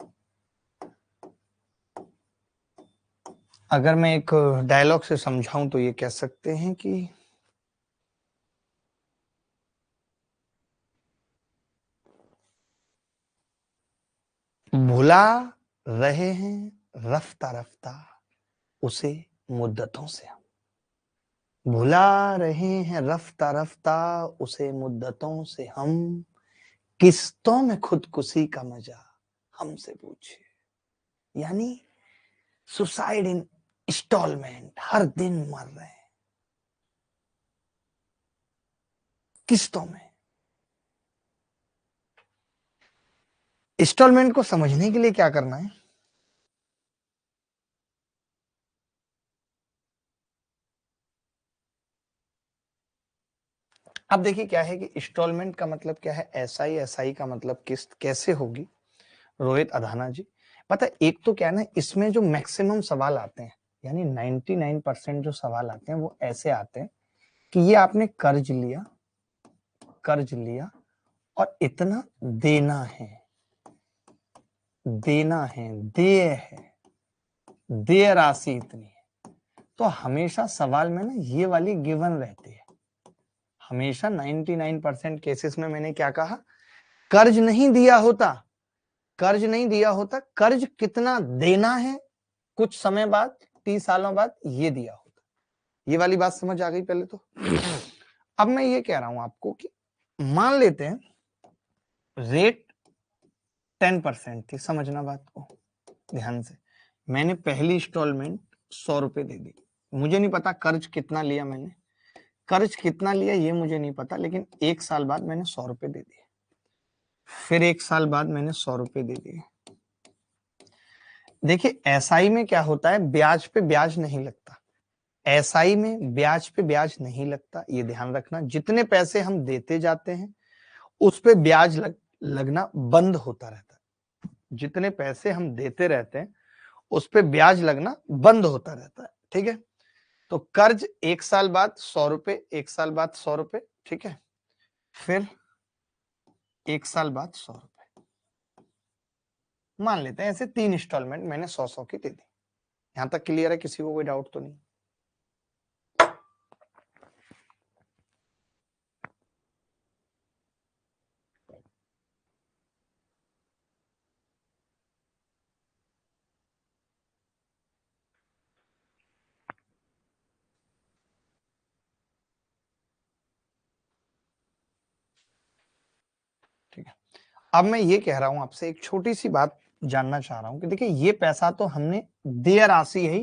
S1: अगर मैं एक डायलॉग से समझाऊं तो ये कह सकते हैं कि भुला रहे हैं रफ्ता रफ्ता उसे मुद्दतों से हम, भुला रहे हैं रफ्ता रफ्ता उसे मुद्दतों से हम, किस्तों में खुदकुशी का मजा हमसे पूछे। यानी सुसाइड इन इंस्टॉलमेंट, हर दिन मर रहे हैं किस्तों में। इंस्टॉलमेंट को समझने के लिए क्या करना है, अब देखिए क्या है कि इंस्टॉलमेंट का मतलब क्या है, एसआई, एसआई का मतलब किस्त कैसे होगी, रोहित अधाना जी। पता है एक तो क्या है ना, इसमें जो मैक्सिमम सवाल आते हैं, यानी 99% जो सवाल आते हैं वो ऐसे आते हैं कि ये आपने कर्ज लिया, कर्ज लिया और इतना देना है, देना है, देय है, देय राशि इतनी है। तो हमेशा सवाल में ना ये वाली गिवन रहती है, हमेशा 99% केसेस में मैंने क्या कहा, कर्ज नहीं दिया होता, कर्ज नहीं दिया होता, कर्ज कितना देना है कुछ समय बाद, 30 सालों बाद, ये दिया होता। ये वाली बात समझ आ गई पहले तो। अब मैं ये कह रहा हूं आपको कि मान लेते हैं रेट 10% थी, समझना बात को ध्यान से। मैंने पहली इंस्टॉलमेंट 100 रुपए दे दी, मुझे नहीं पता कर्ज कितना लिया मैंने, कर्ज कितना लिया ये मुझे नहीं पता, लेकिन 1 साल बाद मैंने 100 रुपए दे दिए, फिर 1 साल बाद मैंने 100 रुपए दे दिए। देखिए एसआई में क्या होता है, ब्याज पे ब्याज नहीं लगता, एसआई में ब्याज पे ब्याज नहीं लगता, ये ध्यान रखना। जितने पैसे हम देते जाते हैं उस पे ब्याज लगना बंद होता रहता है, जितने पैसे हम देते रहते हैं उस पे ब्याज लगना बंद होता रहता है, ठीक है। तो कर्ज 1 साल बाद 100 रुपए, 1 साल बाद 100 रुपए, ठीक है, फिर 1 साल बाद 100 रुपए, मान लेते हैं ऐसे 3 इंस्टॉलमेंट मैंने 100-100 की दे दी। यहां तक क्लियर है, किसी को कोई डाउट तो नहीं? ठीक है, अब मैं ये कह रहा हूं आपसे, एक छोटी सी बात जानना चाह रहा हूं कि देखिए ये पैसा तो हमने देय राशि है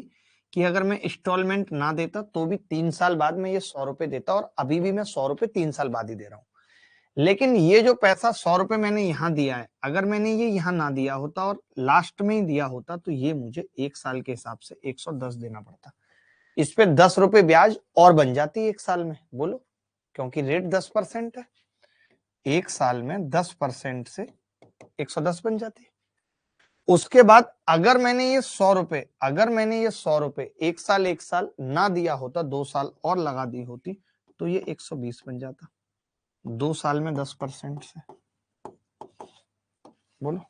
S1: कि अगर मैं इंस्टॉलमेंट ना देता तो भी 3 साल बाद मैं ये 100 रुपए देता, और अभी भी मैं 100 रुपए 3 साल बाद ही दे रहा हूं। लेकिन ये जो पैसा 100 रुपए मैंने यहाँ दिया है, अगर मैंने ये यहाँ ना दिया होता और लास्ट में ही दिया होता तो ये मुझे 1 साल के हिसाब से 110 देना पड़ता। इस पे 10 रुपए ब्याज और बन जाती है 1 साल में, बोलो, क्योंकि रेट 10% है, 1 साल में 10% से 110 बन जाती है। उसके बाद अगर मैंने ये 100 रुपए, अगर मैंने ये 100 रुपए 1 साल 1 साल ना दिया होता, 2 साल और लगा दी होती, तो ये 120 बन जाता, 2 साल में 10% से, बोलो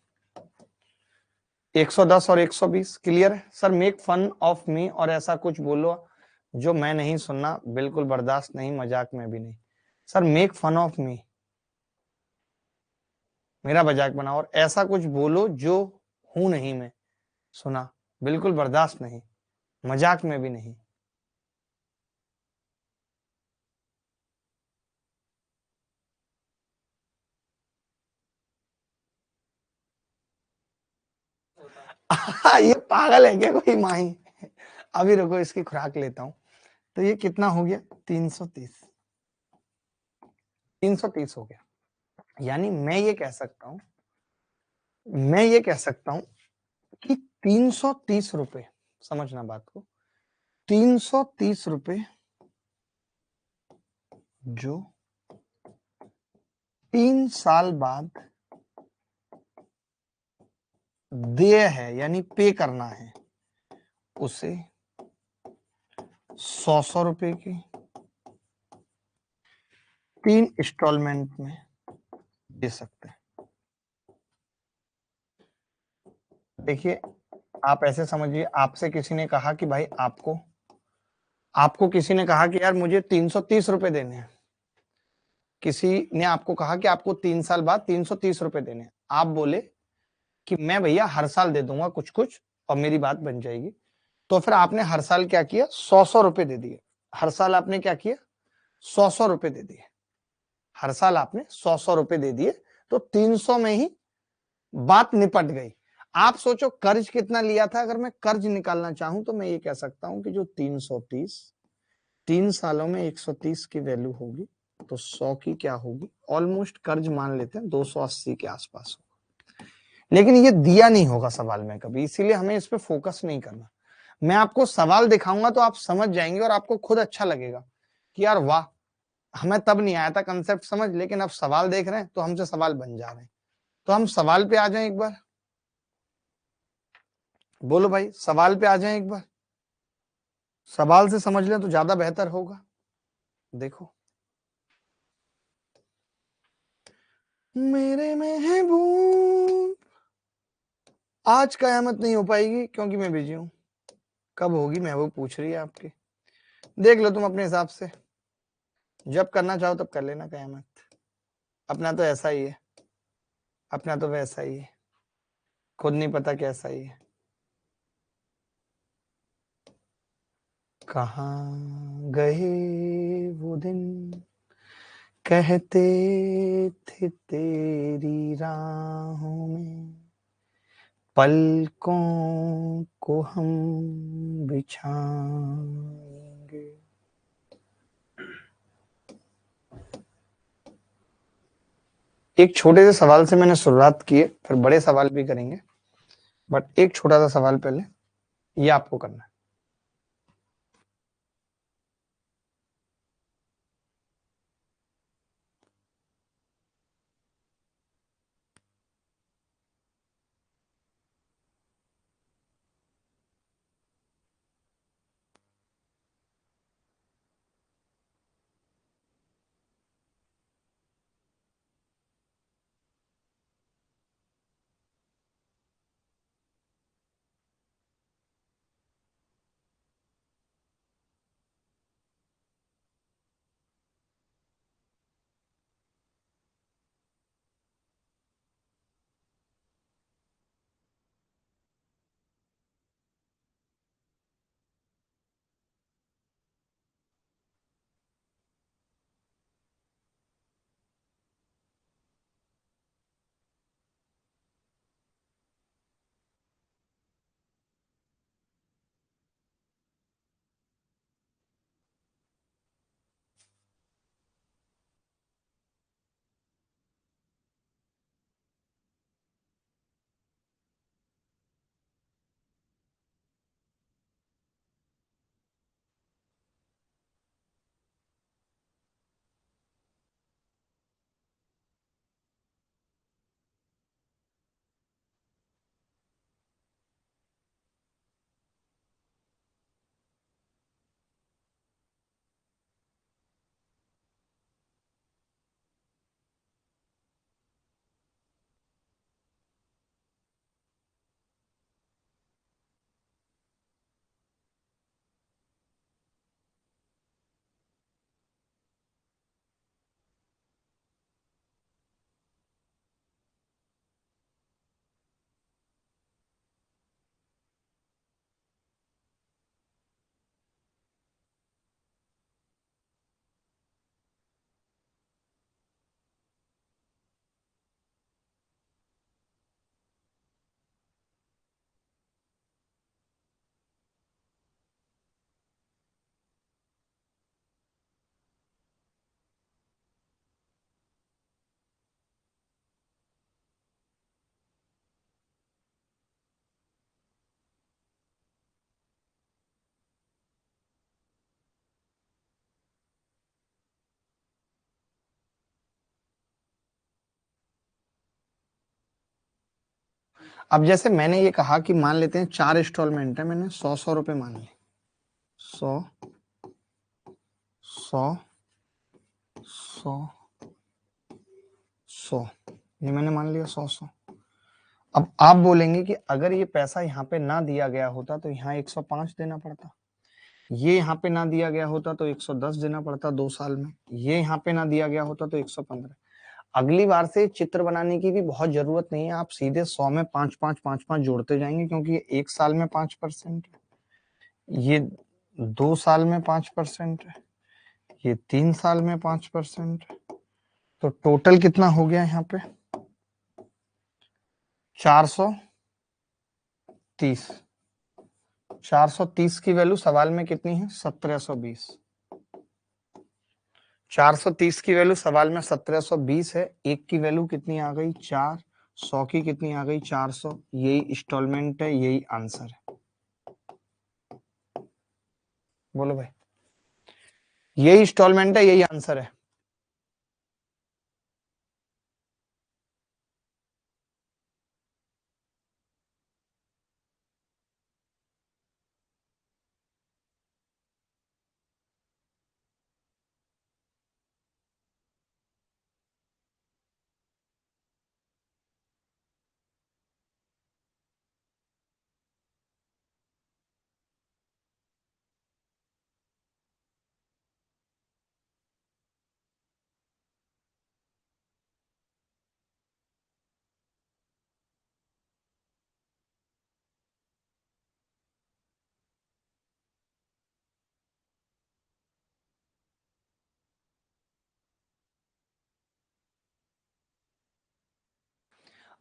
S1: 110 और 120 क्लियर है sir? Make fun of me और ऐसा कुछ बोलो जो मैं नहीं सुनना, बिल्कुल बर्दाश्त नहीं, मजाक में भी नहीं। Sir make fun of me, मेरा मजाक बनाओ, और ऐसा कुछ बोलो जो हूं नहीं मैं, सुना, बिल्कुल बर्दाश्त नहीं, मजाक में भी नहीं। ये पागल है क्या कोई माही? अभी रुको, इसकी खुराक लेता हूँ। तो ये कितना हो गया 330, 330 हो गया। यानी मैं ये कह सकता हूं, मैं ये कह सकता हूं कि 330 रुपए, समझना बात को, 330 रुपए जो 3 साल बाद देय है यानी पे करना है, उसे 100 रुपए की 3 इंस्टॉलमेंट में दे सकते हैं। देखिए आप ऐसे समझिए, आपसे किसी ने कहा कि भाई आपको आपको किसी ने कहा कि यार मुझे 330 रुपए देने हैं, किसी ने आपको कहा कि आपको 3 साल बाद 330 रुपए देने हैं, आप बोले कि मैं भैया हर साल दे दूंगा कुछ कुछ और मेरी बात बन जाएगी। तो फिर आपने हर साल क्या किया, 100 रुपए दे दिए। हर साल आपने क्या किया, 100 रुपए दे दिए। हर साल आपने 100 रुपए दे दिए, तो 300 में ही बात निपट गई। आप सोचो कर्ज कितना लिया था, अगर मैं कर्ज निकालना चाहूं तो मैं ये कह सकता हूं कि जो 330 3 सालों में 130 की वैल्यू होगी, तो 100 की क्या होगी, ऑलमोस्ट कर्ज मान लेते हैं 280 के आसपास होगा। लेकिन ये दिया नहीं होगा सवाल में कभी, इसीलिए हमें इस पे फोकस नहीं करना। मैं आपको सवाल दिखाऊंगा तो आप समझ जाएंगे और आपको खुद अच्छा लगेगा कि यार वाह, हमें तब नहीं आया था कंसेप्ट समझ, लेकिन अब सवाल देख रहे हैं तो हमसे सवाल बन जा रहे हैं। तो हम सवाल पे आ जाएं एक बार, बोलो भाई सवाल पे आ जाएं एक बार, सवाल से समझ लें तो ज्यादा बेहतर होगा। देखो मेरे महबूब, आज कयामत नहीं हो पाएगी क्योंकि मैं बिजी हूं, कब होगी महबूब पूछ रही है आपकी, देख लो तुम अपने हिसाब से, जब करना चाहो तब कर लेना कयामत, अपना तो ऐसा ही है, अपना तो वैसा ही है, खुद नहीं पता कैसा ही है। कहाँ गए वो दिन कहते थे तेरी राहों में पलकों को हम बिछाएंगे। एक छोटे से सवाल से मैंने शुरुआत की है, फिर बड़े सवाल भी करेंगे, बट एक छोटा सा सवाल पहले, ये आपको करना है। अब जैसे मैंने ये कहा कि मान लेते हैं 4 इंस्टॉलमेंट है, मैंने 100 रुपए मान ली, 100 100 100 100, ये मैंने मान लिया 100 100। अब आप बोलेंगे कि अगर ये पैसा यहाँ पे ना दिया गया होता तो यहाँ 105 देना पड़ता, ये यहाँ पे ना दिया गया होता तो 110 देना पड़ता 2 साल में, ये यहाँ पे ना दिया गया होता तो 115। अगली बार से चित्र बनाने की भी बहुत जरूरत नहीं है, आप सीधे 100 में 5-5 जोड़ते जाएंगे, क्योंकि ये 1 साल में 5% है, ये 2 साल में 5% है, ये 3 साल में 5% है, तो टोटल कितना हो गया यहाँ पे 430। 430 की वैल्यू सवाल में कितनी है 1720। 430 की वैल्यू सवाल में 1720 है, एक की वैल्यू कितनी आ गई 4, 100 की कितनी आ गई 400, यही इंस्टॉलमेंट है, यही आंसर है। बोलो भाई, यही इंस्टॉलमेंट है, यही आंसर है।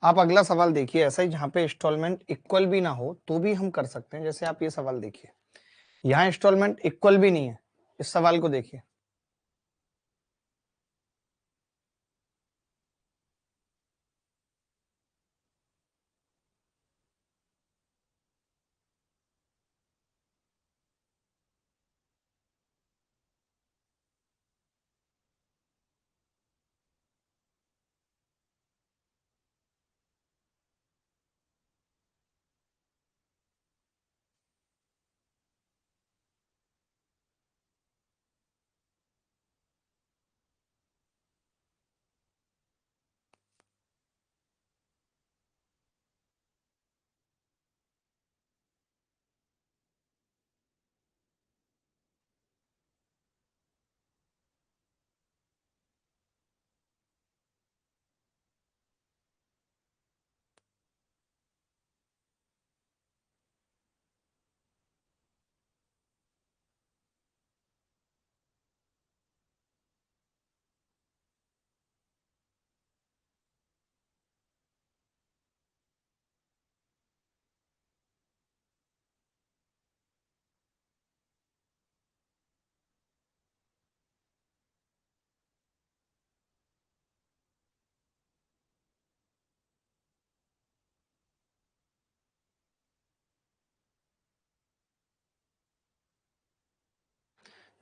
S1: आप अगला सवाल देखिए, ऐसा ही जहां पे इंस्टॉलमेंट इक्वल भी ना हो तो भी हम कर सकते हैं। जैसे आप ये सवाल देखिए, यहाँ इंस्टॉलमेंट इक्वल भी नहीं है, इस सवाल को देखिए।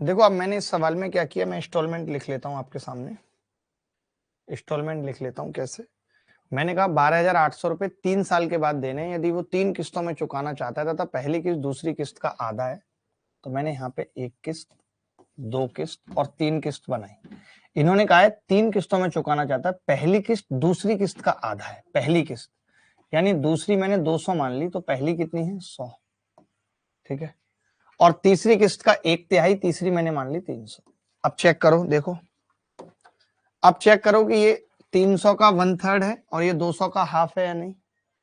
S1: देखो अब मैंने इस सवाल में क्या किया, मैं इंस्टॉलमेंट लिख लेता हूं आपके सामने। इंस्टॉलमेंट लिख लेता हूं कैसे, मैंने कहा 12,800 रुपए 3 साल के बाद देने, यदि वो 3 किस्तों में चुकाना चाहता है तथा पहली किस्त दूसरी किस्त का आधा है, तो मैंने यहाँ पे 1 किस्त, 2 किस्त और 3 किस्त बनाई। इन्होंने कहा है 3 किस्तों में चुकाना चाहता है, पहली किस्त दूसरी किस्त का आधा है, पहली किस्त यानी दूसरी मैंने 200 मान ली, तो पहली कितनी है 100, ठीक है, और तीसरी किस्त का 1/3, तीसरी मैंने मान ली 300। अब चेक करो, देखो अब चेक करो कि ये 300 का 1/3 है और ये 200 का हाफ है या नहीं,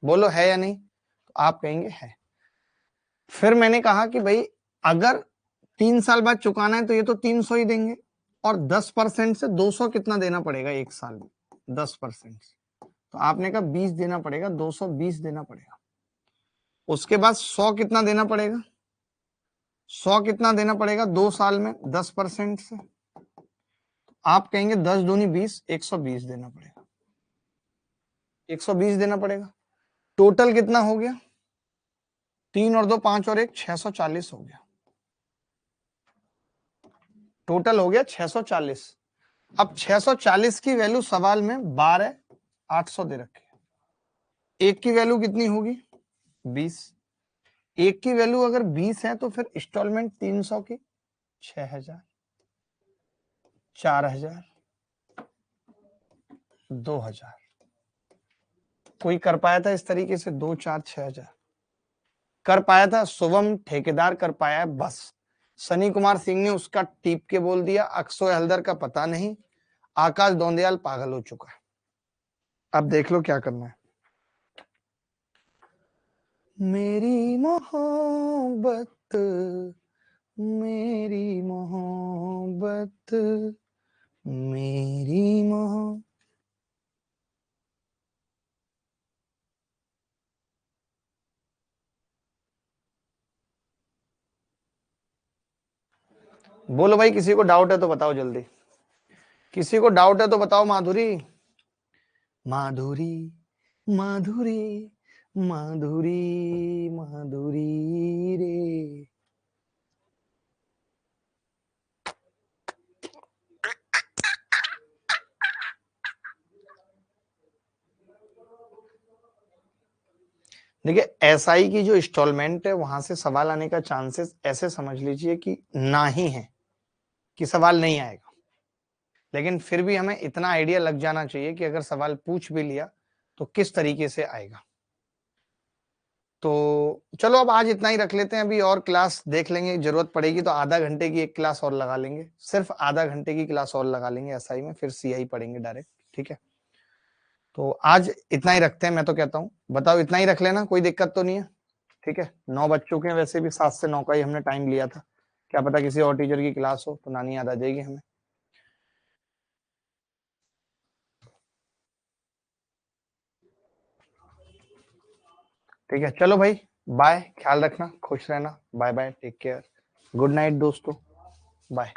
S1: बोलो है या नहीं, तो आप कहेंगे है। फिर मैंने कहा कि भाई अगर 3 साल बाद चुकाना है तो ये तो 300 ही देंगे, और 10% से 200 कितना देना पड़ेगा एक साल में, 10% से, तो आपने कहा 20 देना पड़ेगा, 220 देना पड़ेगा। उसके बाद 100 कितना देना पड़ेगा, 100 कितना देना पड़ेगा 2 साल में 10% से, आप कहेंगे 10 दूनी 20, 120 देना पड़ेगा, 120 देना पड़ेगा। टोटल कितना हो गया, 3 और 2 5 और 1 640 हो गया, टोटल हो गया 640। अब 640 की वैल्यू सवाल में 12,800 दे रखी है, एक की वैल्यू कितनी होगी 20, एक की वैल्यू अगर 20 है तो फिर इंस्टॉलमेंट 300 की 6000, 4000, 2000। कोई कर पाया था इस तरीके से 2 4 6000 कर पाया था? शुभम ठेकेदार कर पाया है बस। सनी कुमार सिंह ने उसका टीप के बोल दिया, अक्षय हल्दर का पता नहीं, आकाश दौंदियाल पागल हो चुका है। अब देख लो क्या करना है। मेरी मोहब्बत, मेरी मोहब्बत, मेरी मोहब्बत। बोलो भाई, किसी को डाउट है तो बताओ जल्दी, किसी को डाउट है तो बताओ। माधुरी, माधुरी, माधुरी, माधुरी, माधुरी रे। देखिए एसआई की जो इंस्टॉलमेंट है वहां से सवाल आने का चांसेस ऐसे समझ लीजिए कि ना ही है, कि सवाल नहीं आएगा। लेकिन फिर भी हमें इतना आइडिया लग जाना चाहिए कि अगर सवाल पूछ भी लिया तो किस तरीके से आएगा। तो चलो अब आज इतना ही रख लेते हैं, अभी और क्लास देख लेंगे, जरूरत पड़ेगी तो आधा घंटे की एक क्लास और लगा लेंगे, सिर्फ आधा घंटे की क्लास और लगा लेंगे एसआई में, फिर सीआई पढ़ेंगे डायरेक्ट। ठीक है, तो आज इतना ही रखते हैं, मैं तो कहता हूँ। बताओ इतना ही रख लेना, कोई दिक्कत तो नहीं है? ठीक है, 9 बज चुके हैं, वैसे भी 7 से 9 का ही हमने टाइम लिया था, क्या पता किसी और टीचर की क्लास हो तो नानी याद आ जाएगी हमें। ठीक है, चलो भाई, बाय, ख्याल रखना, खुश रहना, bye bye, take care, good night दोस्तों, बाय।